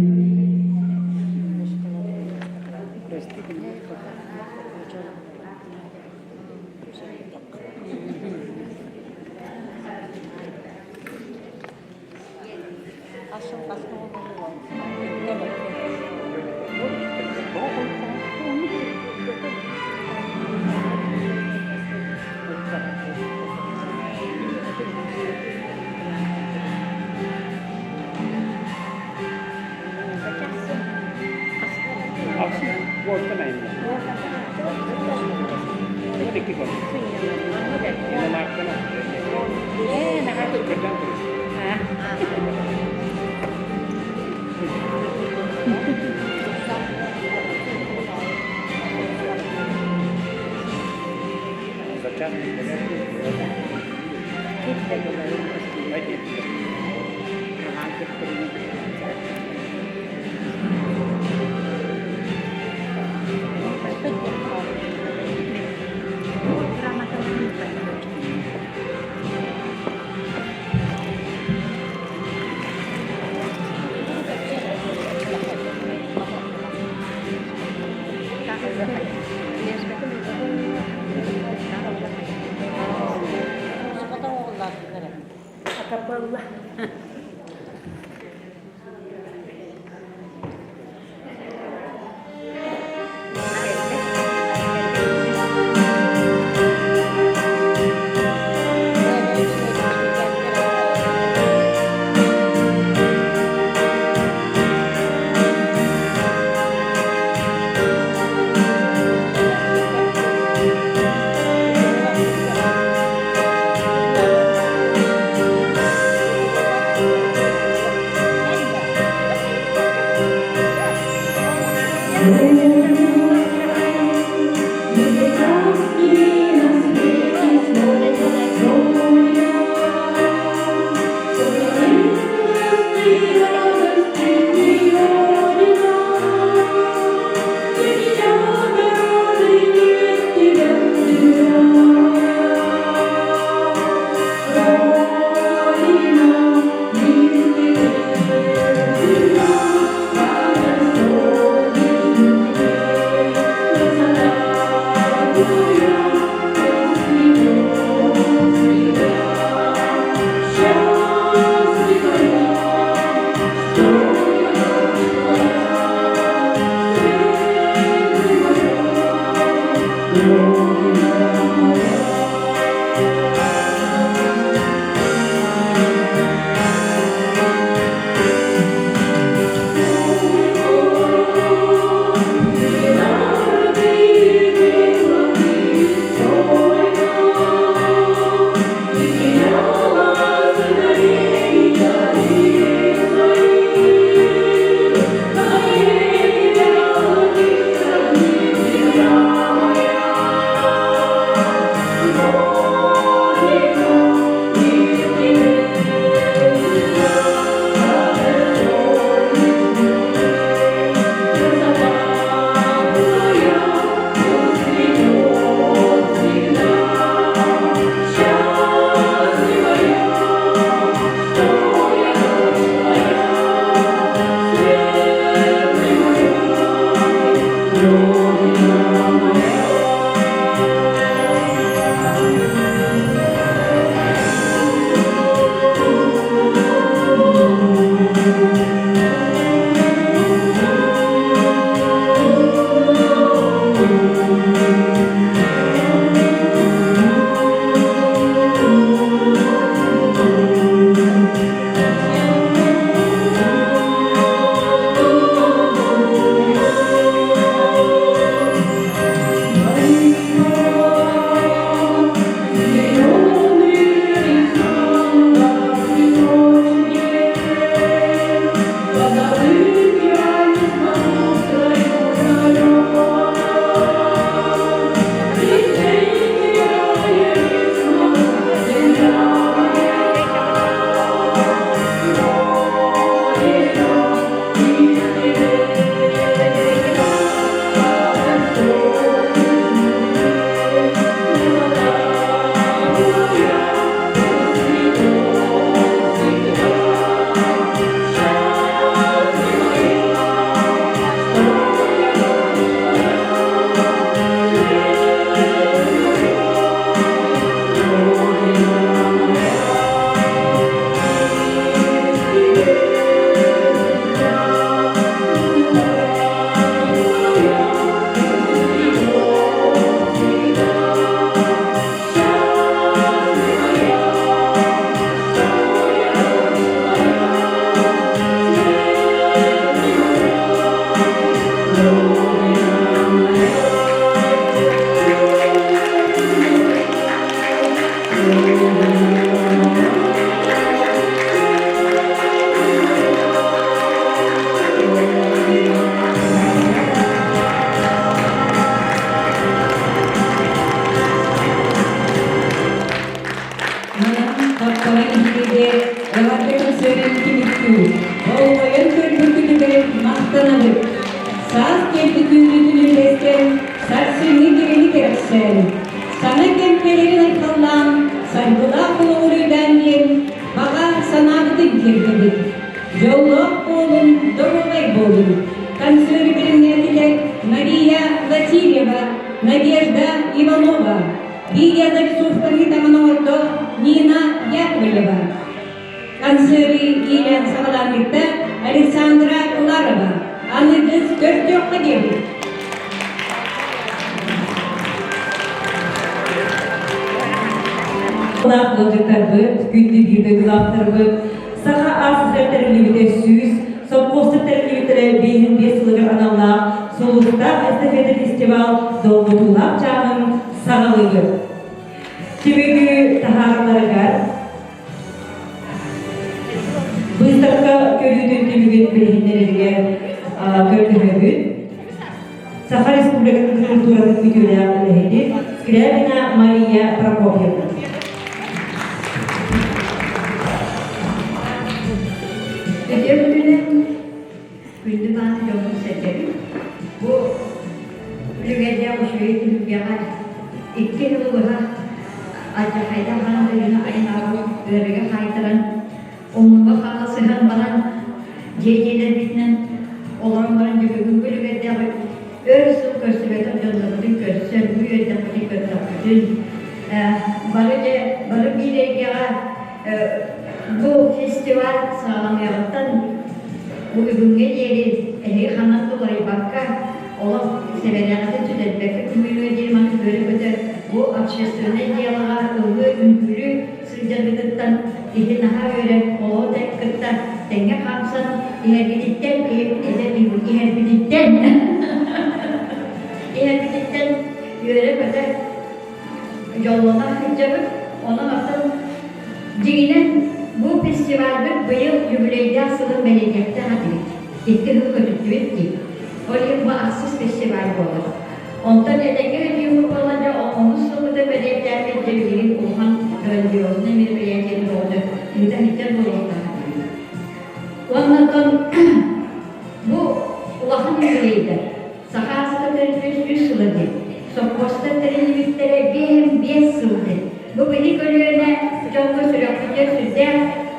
büyüdüğünü destem, sarsını gireni gereksen. Sana kempelerin aykallam, saygıda kulağuluydan yen, baka sanabıdın kirgibit. Yolluq oğlum, doğulay bolun. Konservi bilimlerdiler Мария Васильева, Надежда Иванова, Вия Зарисовская Тамановато, Нина Яковлева. Консерви Ильян Саваламикта, Александра Алларова, Анны Дыз Көртёк Кадеви.
Kulak olacaklardı, günlü bir de kulaklardı. Saha АССР тэриллибитэ süz, сопхуостар тэриллибиттерэ бейін бес сылыгар аналлаах, Сулустаах эстафета фестивал долгутулап жағын сағалығы. Себебі тахарыларығар, выставка көрүүден төлігет білгендерге көрдімөгін. Саха Республикасының культуралық видеоларын ләйді, Скрябина Мария Прокопьевна.
Gündü ben yolunu seçerim. Bu ülkede o şeyi Türkiye'ye iki yıl daha acı haydan bana birine ayın ağır verge haydıran onunla kalısıhan bana geceler bitinen olanların gibi bu ülkede örsün köstübeten canlarının köstüsen bu yerde pati köstübeten barı bir ege bu festival sağlamayaktan bu bugünkü yeri kanatlıları bakka olan severlerine tüdetmek kümülü edilmanı böyle böyle bu akşestrine diyalağa ıvı ünkülü sırcanlıktan ihe naha göre o tekkıtta denge kamsan ihe birlikten ihe birlikten göre böyle yollama hıcabı ona bakın Ciginen bu festivalde bu yıl Jubileyde Asıl'ın belediyette hadiyet. İlk yıl kötüktü ki. O yıl bu aksız festival olur. Ondan edeki yıl olunca onun sonu da belediyeler ve devlerin Ulhan Grandioz'un bir belediyenin oldu. İnternetten bu yolda hadiyet. Ondan bu Ulhan Jubileyde. Saha ASSR'ın 100 yılıdır. Sophuostar тэриллибиттэрэ bir yıldır. Bu beni ölüğüne canlı sürekli sürdü,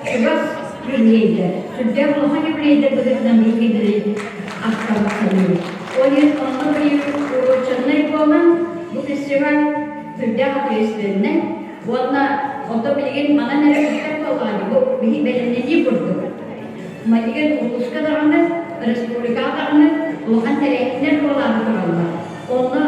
şurası bilgiydi. Sürdü, bu hangi bilgiydi bu yüzden bilgiydi aktarmak sanıyor. O yüzden onunla bir uğraşanlar olan bu festival sürdü adreslerine. Onunla otobilgin bana nereye gitmek olanı bu benim kurdu. Madigan uluska daranı, Respublika daranı, Luhan tereyhler olanı daranı. Onunla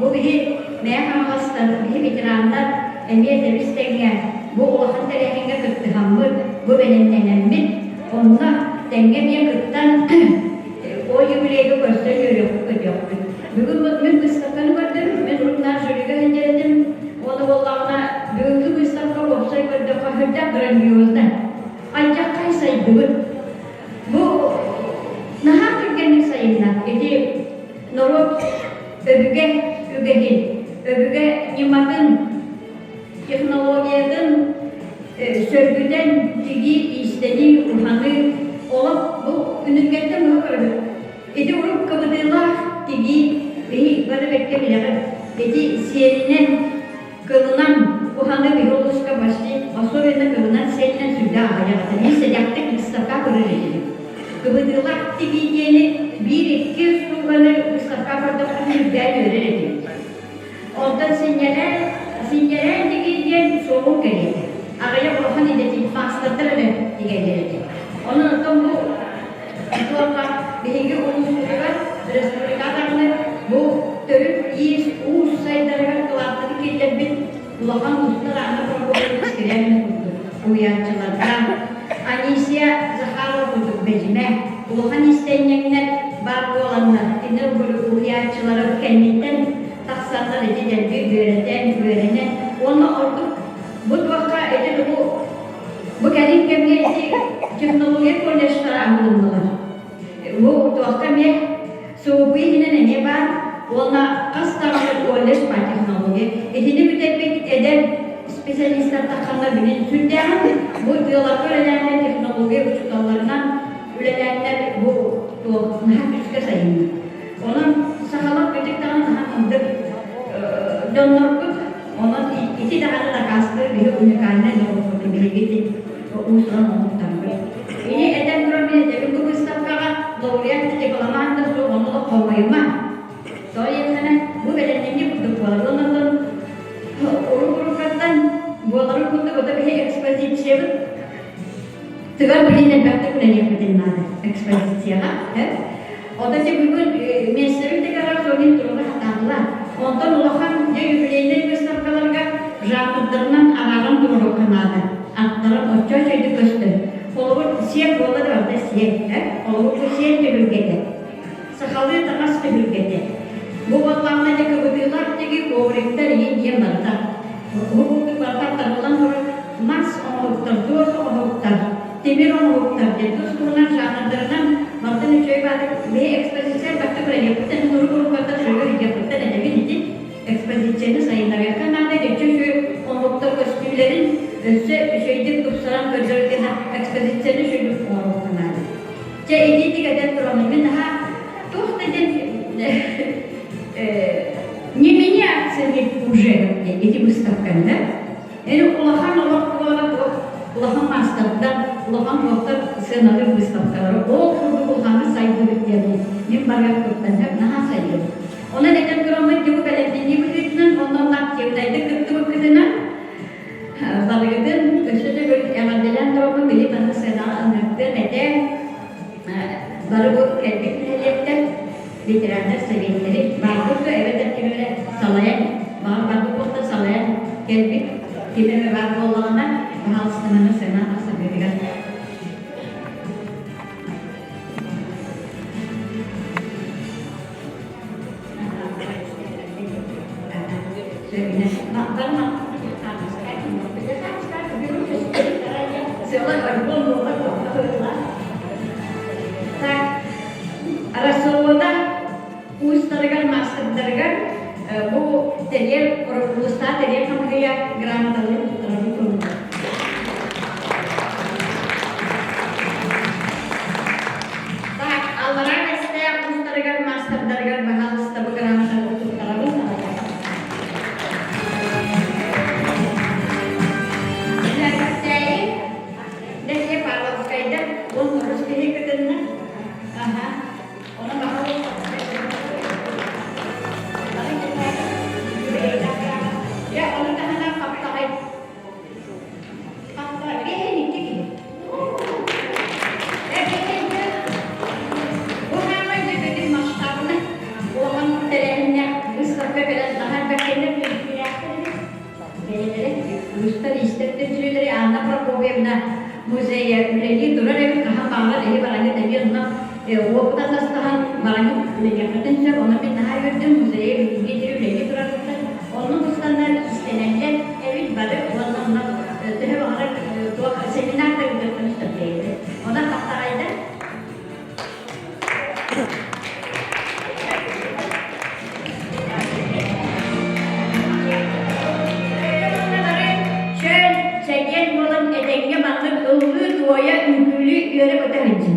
bu bir meyhanastan, bir ветераннар emniyete isteniyor. Bu Ulhan tereyhine kırtıhamı, bu benimlenemir. Onunla dengemiye kırttan o jubileyde gösteriyor. Bugün ben Mustafa'nı gördüm, ben Uruklar Jüri'ye inceledim. Onu Allah'ına bugünkü Mustafa olsa gördüm, kahırda grandiozdan. Ancak kaysaydı bu naha Türkiye'nin sayında. Edi Norok öbüge ügehin, öbüge nimatın, teknolojiyadan, sörgüden digi istediği uhanı olup bu ünlükette mi gördü? Edi urup kabıdığlar digi behi böyle beklemeler. Edi siyerinen kılınan uhanı bir oluşka başlı, asovena kılınan siyerinen sürdü hayatı. Neyse yaktık Mustafa kırır edildi. Kabıdığlar digi diyeni bir iki suğanı Mustafa kırdıklarını bir öğrenedi. Ondan sinyaler digi diyen soğuk geldi. Araya Ulhan ideti fastırtırı geldi. Onun bu tuğla bihingi uluslararası Respublikalarını bu törük iyi uğuz sayılarına kılattırı kirlenmiş Ulhan uluslararası programı istirenini kurdu. Uyançılardan Anisiya Zahar'a kurduk becime. Ulhan isteyenler bağlı olanlar dinler bu uyançıları kendinden taksanlar edilen bir öğrenen onu olduk. Bu vaka edildi bu kendi kemiyeti teknoloji kolejleri anılımlar. Bu tuhakamiye soğuğuyla ne var? Ona kastamlı kolej var teknoloji. Edini mütebbik eden spesyalistler takanlar bilin. Sürdüğün bu diyorlar öğrenenler teknoloji uçuklarından öğrenenler bu tuhakamiye sayılır. Onun Dönürkut, onun iki daha da kastı bir unikane doğru bir bilgi uğraşan olmaktadır. Ini eden duramıyor. Jadi bu istiqamah doğruya diplomat da onu da koyma. Soalnya bu bedennya butuh kualitas. Urut-urutkan buatları kutu bir ekspedisyon. Tegar bilinen baktık ne yaptığını ekspedisyon. O da bugün mesleği tekrar sorun durumda hatalılar. Ondan olakan dia yükleyene göstergelerge janrlarından araran durumda kanada. Aktarın oçça şeydi göster. Olur siyah bola da orada siyah. Olur bu siyah tebülgede. Sakalı takas tebülgede. Bu batlarına da kebetulan ki kovrekler yiyem barda. Hukuk barda tanılan mas hukuklar, dua hukuklar, timir hukuklar. Terus turunan janrlarından Martin şöyle bir ekspedisyon baktı buraya. Bütün guru kata şöyle yaptı. Ne dedi? Ekspertisyonu sayılarken nerede geçiyor şu onlukta kostümlerin şeyde tutsaran gözlerken ekspertisyonu şöyle onlukta. Jadi tiga dan turun ini dah tuh tadi не меняется ли уже эти выставками, или улахан масштабдан улахан уақытта сценарий выставкалары ол күрді болғаны сайды біттерді мен барған көптен наға сайды оны нәтен тұрамай деп кәлемден білетінен ондан активдайды күтті өкізінен барғыдың өшілі бір әңгәделен тұрамы біліп аны сценарий аңғырды нәте бары бұл кәлбек нәлеттен ветераннар советleri barbutu evet kimine salayan barbutu salayan geldik kimine barbularına halsızlığını sana nasıl veriyor Россолода Ustalar masterlar bu teriel usta teriel kamuya gramatalın tutarı tak Allaraa Bэsтээх ustalar masterlar bahal usta bu gramatalın tutarı Nöörүктээйi desya parlavskayda on ruskiye kadınna aha ona bahal ya orang tahanan Haптаҕай Haптаҕай ini kiki bu nama jadi mastabna orang terenya ustadnya kadang tahan bakenya ustad istetleri ana programda muzeye ini duran ev kahan bağlar evi barangı tabiatına o kadar tahan barangı yapıtın şey ona bir daha gördüm muzeye getirip legi duran onun ustalar istenenler evet barı olanlar tehe olarak seminerda götürmüştür diye. Ona Haптаҕай'da Çeken olan edenge bakıp ılgı duaya ülgülü yöre ötemeyecek.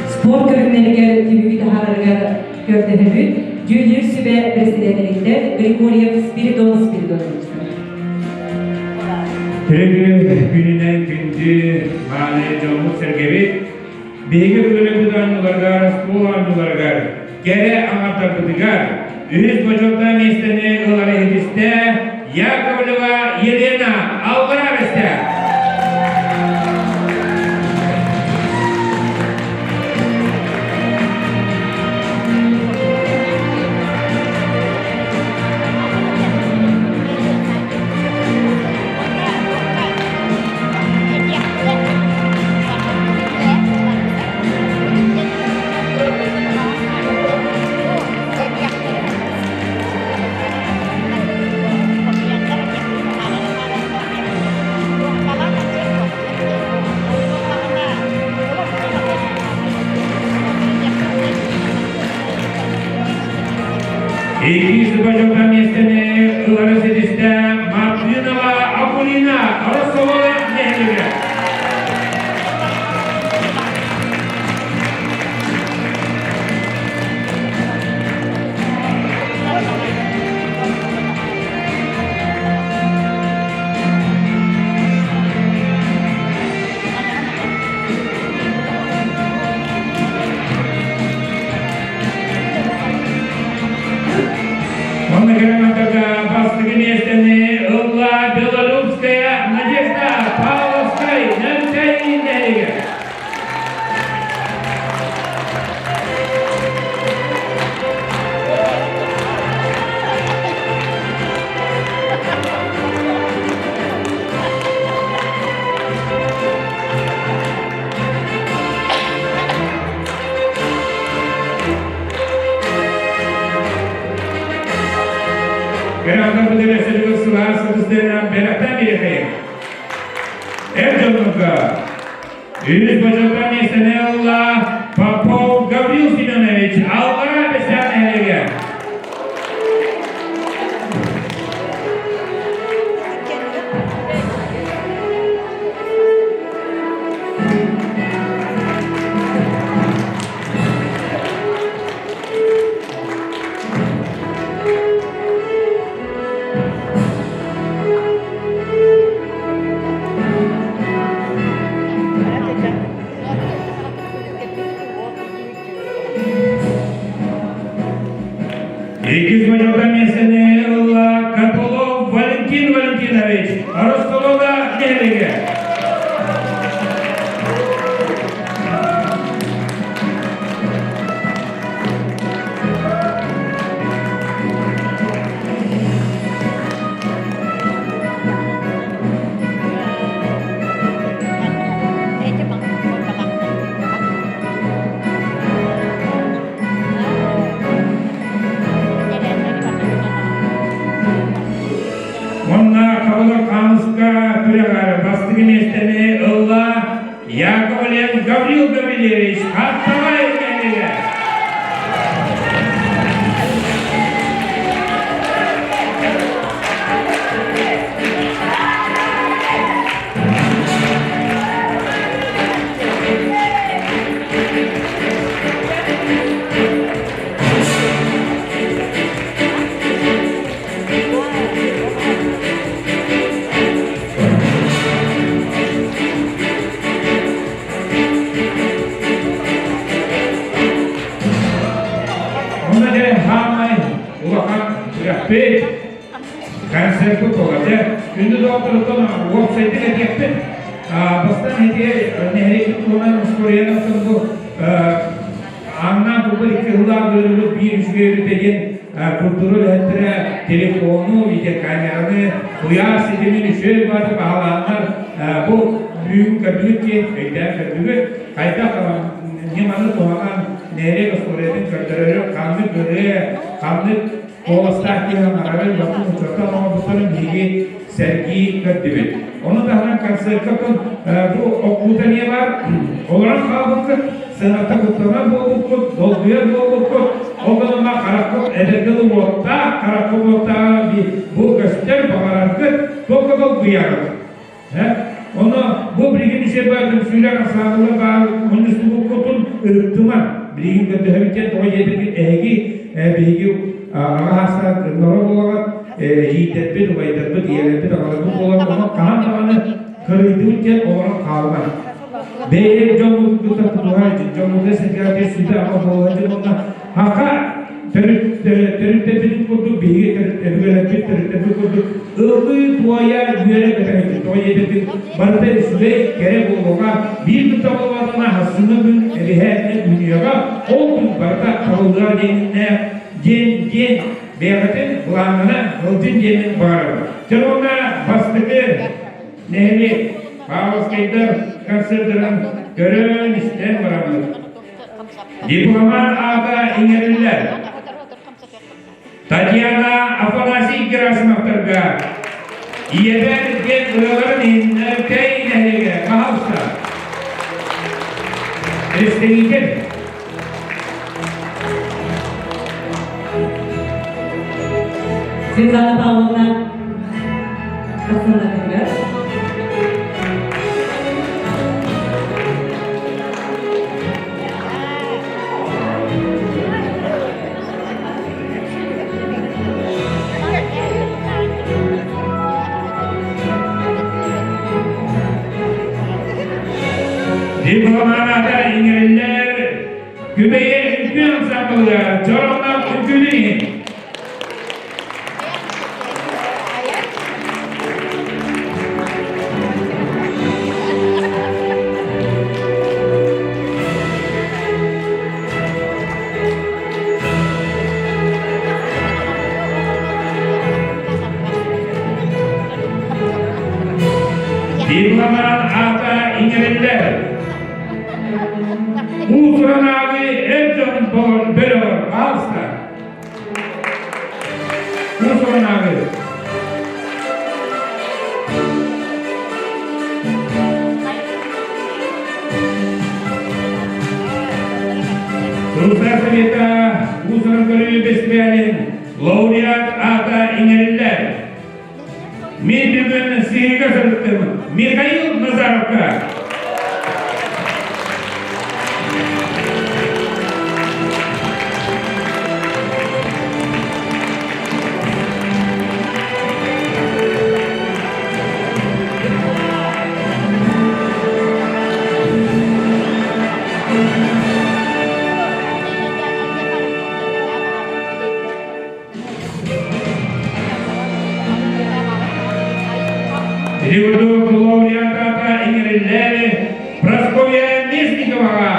Spor görünlerine gibi taharlarga gördüğümüz Julius ve Presidentlikte Grigoriev Spiridon.
Türkiye gününden gündü mağazaya canlı sergevit Beyge bölümünden nulargar, spoğan nulargar Gere anahtar kutugar Ühüz bocokta mesleni ıları hediste Yakovleva Yelena Allarаа Бэстээх İkinci bacakta mesleni ıları sediste Martinova Akulina Владимирович, Россолода Нелеге. Гаврилович, Хаптаҕай келиге. Кэнсиэрдэр тоготе үнэ доктортон вебсайтыг яхтэн бастан хэтэ нэрийг тунан скориянатын бу анна бубрик хулаагөрөлөг бийшгээр деген культурал хэтрэ телефону видеокамераны уяас эдемин шөл бар бааланар бу büyük kabineti ekler kayda неманы туган нэрийг скориянын көлдөрөөр камны görэ камны Сулустаах деген арабын батын учурда оңбутарын биги сәрги көттүбүт. Оны да хана концерттен бу окууда не бар? Олар халкы сынакта куттана болуп, долгуя болуп, огонма каракып эдергелу отта, каракып отта бу көстөр багаракы токодол буяры. Оны бу биригин себебин сүйлөр асабылы бар, онусту кутун ыктыман. Биригин көттөбүтен тоyedip эги биги Аллараа Нөөрүктээйи жийтеппит угайтеппит диелеппит аларбы болармы каан кырыйдыктен орон калган. Бейрек жомугута тугай жомугда секретер сүдө ама болгон жомугда хака теритеппит курду бейге теритеппит курду ылгы туая жүйөрө кетет тоyedip барда сүлей керек болгонга бир табылбадына хасынын элехетне дүйнөгө ол барда калган денне День бегатен планына гылдын денин бары. Жолуна бастыгы нехли Павловскайдар концерттарын көрөн истен барамыз. Дипломат ага иңерилер. Татьяна Афанасий Герасимовтарга иебен ген ылаларын Нөөрүктээйи нехлиге кахалса. Эстегитен
Светлана Павловна Касымовна.
Дипломанада иңерилер күбeye үкүн ансамблы жорундан үкүнү Diplomат ата иңерилер Мусранагы эптен болон бөлөр алста. Мусранагы Сулустаах совета Мусран көрүү фестивалин лауреат ата иңерилер Мен бүгін сиригэр сырттым Михаил Назаровка. переводу лауреата Ингриллери Прасковья Мясникова.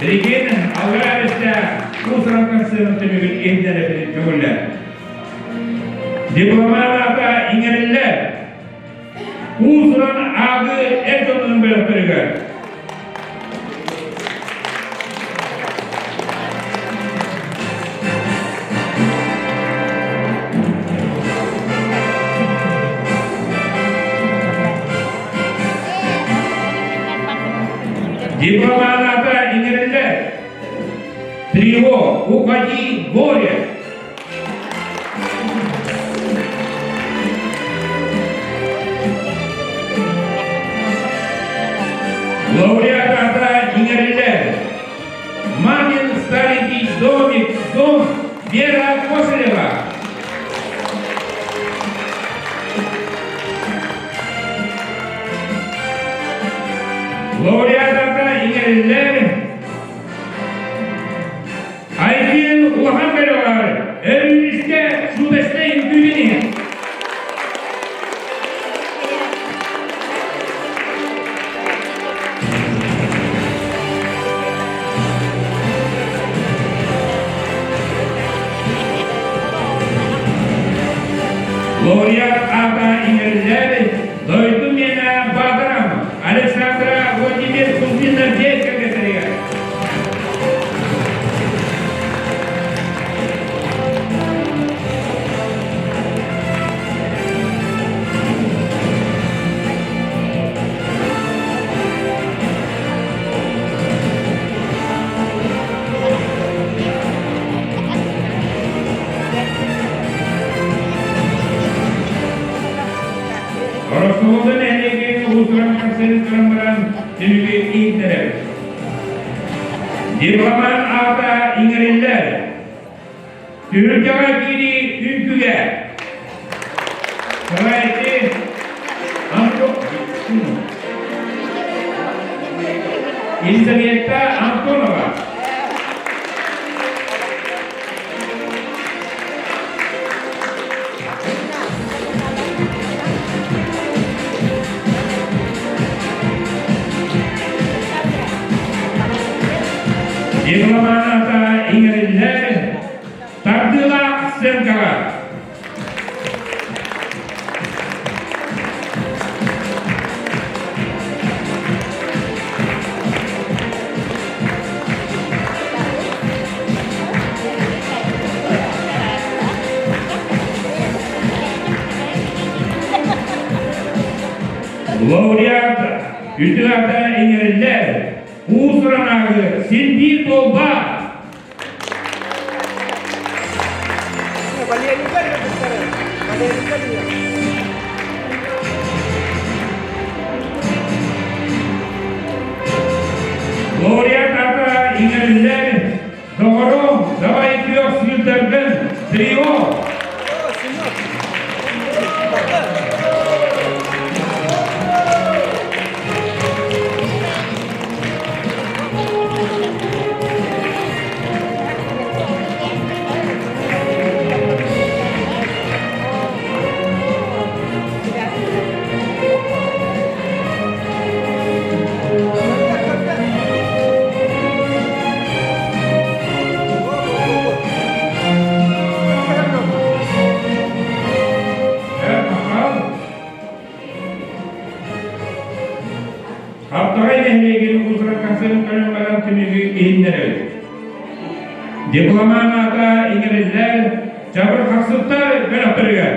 Береген Аллараа Бэстээх Улсран концерн тэмэглэл эндэрэ жуулаа. Дипломата ингэрэллэр Улсран агы этонун бэлэпэрэгэр. Дипломата ингэрэллэр трио «Уходи, горе». Лауреата ингэрэллэр «Мамин старенький домик, дом» Вера Кошелева. Лауреата ингэрэллэр Айдин Улаханбеловар, Эрвиниске Судестейн Тювини. Лауреат ата ингэрэллэр Дойтумена Бадрам, Александра Владимир Кузьмина Делька. Россолода нәлеген Улсран концерн тэриллибиттэрэ. Дипломат ата ингэрэллэр Түркияга кири үnküge. Сарайты Елизавета Антонова. Дипломата ингэрэллэр Тардыла Сенкова. Лауреат Үтүгата ингэрэллэр Улсранагы Синби Толба. Лауреат ата ингэрэллэр Доғоро Давай Кёс Юлдерден трио. Хаптаҕай нәһилеген Улсран концерн көлөмбаран түмүгү эйиннеребит. Дипломата ингэрэллэр жабыр хаксыттар бэлэптерге.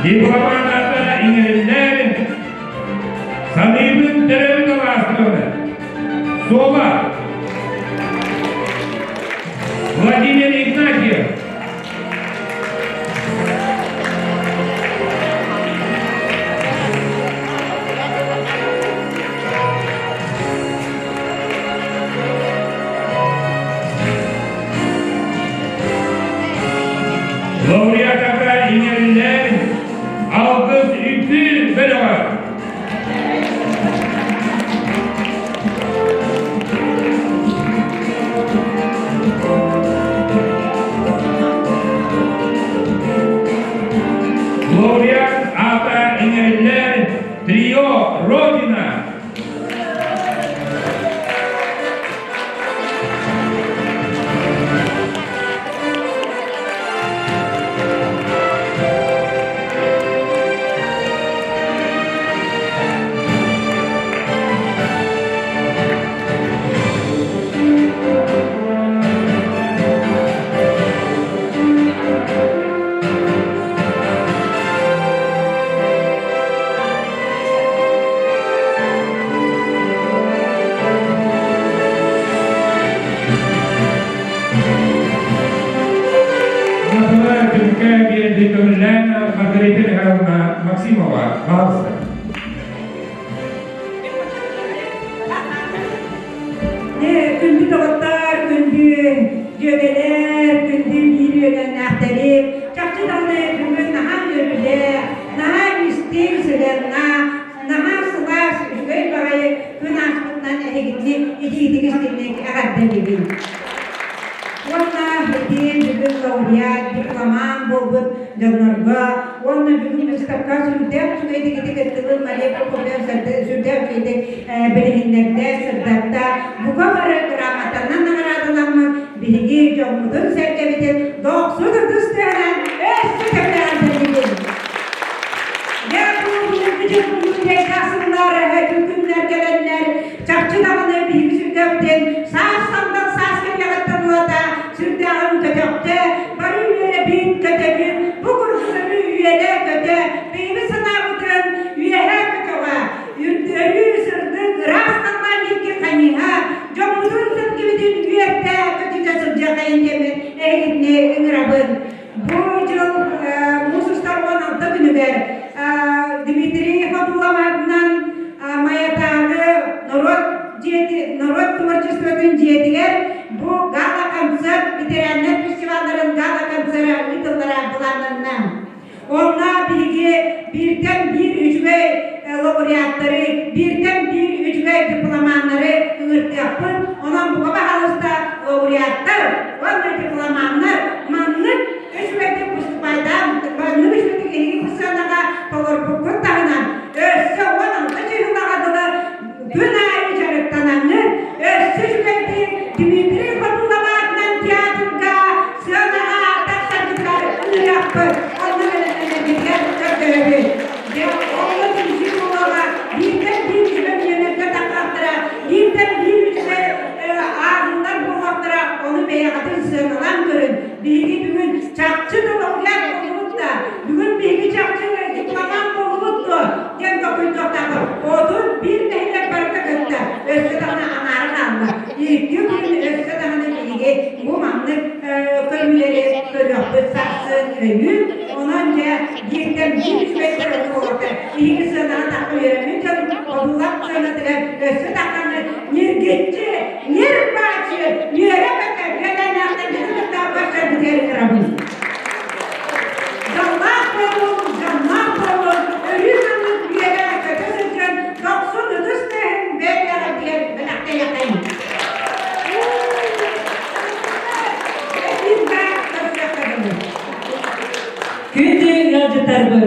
Diplomatlarda İngilizler Sanibin terörü bastırdı. Sola Vladimir Ignatiev Laureatlara İngilizler alkış üstü veriyor. Laureat ata İngilizler trio Rodina. Максимова, пожалуйста.
Күнді тоғыттар, күнді жөбелер, күнді үйреген әқтелеп, жақсы дауны бүгін наған өріле, наған істер сөйлер, наған сұлас жүгей бағайы күн аспытынан әрегітіне, едейдігі істеріне әғардалебін. Онна хетен бүгін лауреат, дипломан болбыт, жанларға, онна бүгін кітапқа сүрдеп, сүрдегі кеттігін мәлеп оқырден сүрдеп кейдік білігіндерді, сырдатта, бұға бары грамотанан нағарадыламын, білігі жоңмудың сәркебетін, доқсуды тұстығынан, өсті көптен білігін. Я бұл күнде қасымлары, күнлер келенлер, чақчыдағыны білгі сүрдептен, сас-самдақ сас кепелеттен ұлата, сүрдеғын көтөкті, бары үйелі бейін көтөкін, бұл күрсүні үйелі көтө, бейбі сынағытын үйелі көтөға, үрдөрі сырдың растаңдан екі қаниға, жоңмудың сыркебетін үйетті көтіде сырдя қайын темір, әйгітіне үңірабын. Бұл жыл мұсыстар 16 күнігер, Дмитрий Фабуламадынан маятағы народ творчествосын жетігер, бұл гала концерт, ветераннар фестивалларын гала концерт ұйтылдыра бұларынан. Онға бірден бір үжбей лауреаттары, бірден бір үжбей дипломанлары үгіртеқпін. Онан бұға бағалыста лауреаттар, ондай дипломанлар, манлық үжбейді бұстықпайдан, манлық үжбейді кенеге бұстығанаға толырпұқын тағынан, өсі оның ұжығылағадығы күн айы жарықтанаңы, өсі үжбейді Дмитрий Фабуламадынан театрға, сынаға тақсардықтар ұнырақпы, Çakçı da laureat olup da, bugün bilgi çakçı diploman olup da, gen dokuz doktor, odur bir neyle barıkta kıttı, Özgüdağına anarı kaldı. İlk gün Özgüdağına bilgi, bu manlık köylüleri, köylüğü, saksın, öyün, onunca yerden bir metre oldu. İlgi sığınağına takı veremin canım, odulak sığınadılar, Özgüdağına nirgitçi, nirbacı, yere bakar, gelen yaktan gidip daha başlar bu diğer tarafımız. Күнді ғалжытарбы,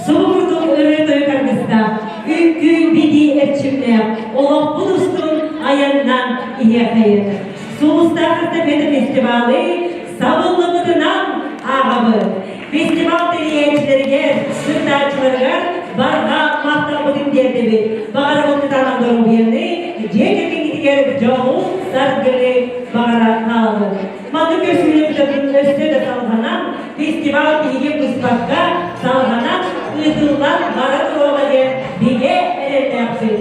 соғырдың өрет ойқарғыста, үңгі беди әрчімлер, олақ бұлыстың аяннан ие қайыр. Сулустаах эстафета фестивалы сабыллығыдынан ағабы. Фестивал терiyecilerге, сырдачыларға барға мақтал бұдың дердебі. Бағара бұлты танымдыру берді, жекекен кетігер жоғу саргілі бағара қалды. Маңы көсіліп жүрдің өсті де салғанан, фестивал тиге бұспаққа салғанан, ытылдан бара туруга де биге эрелепсиз.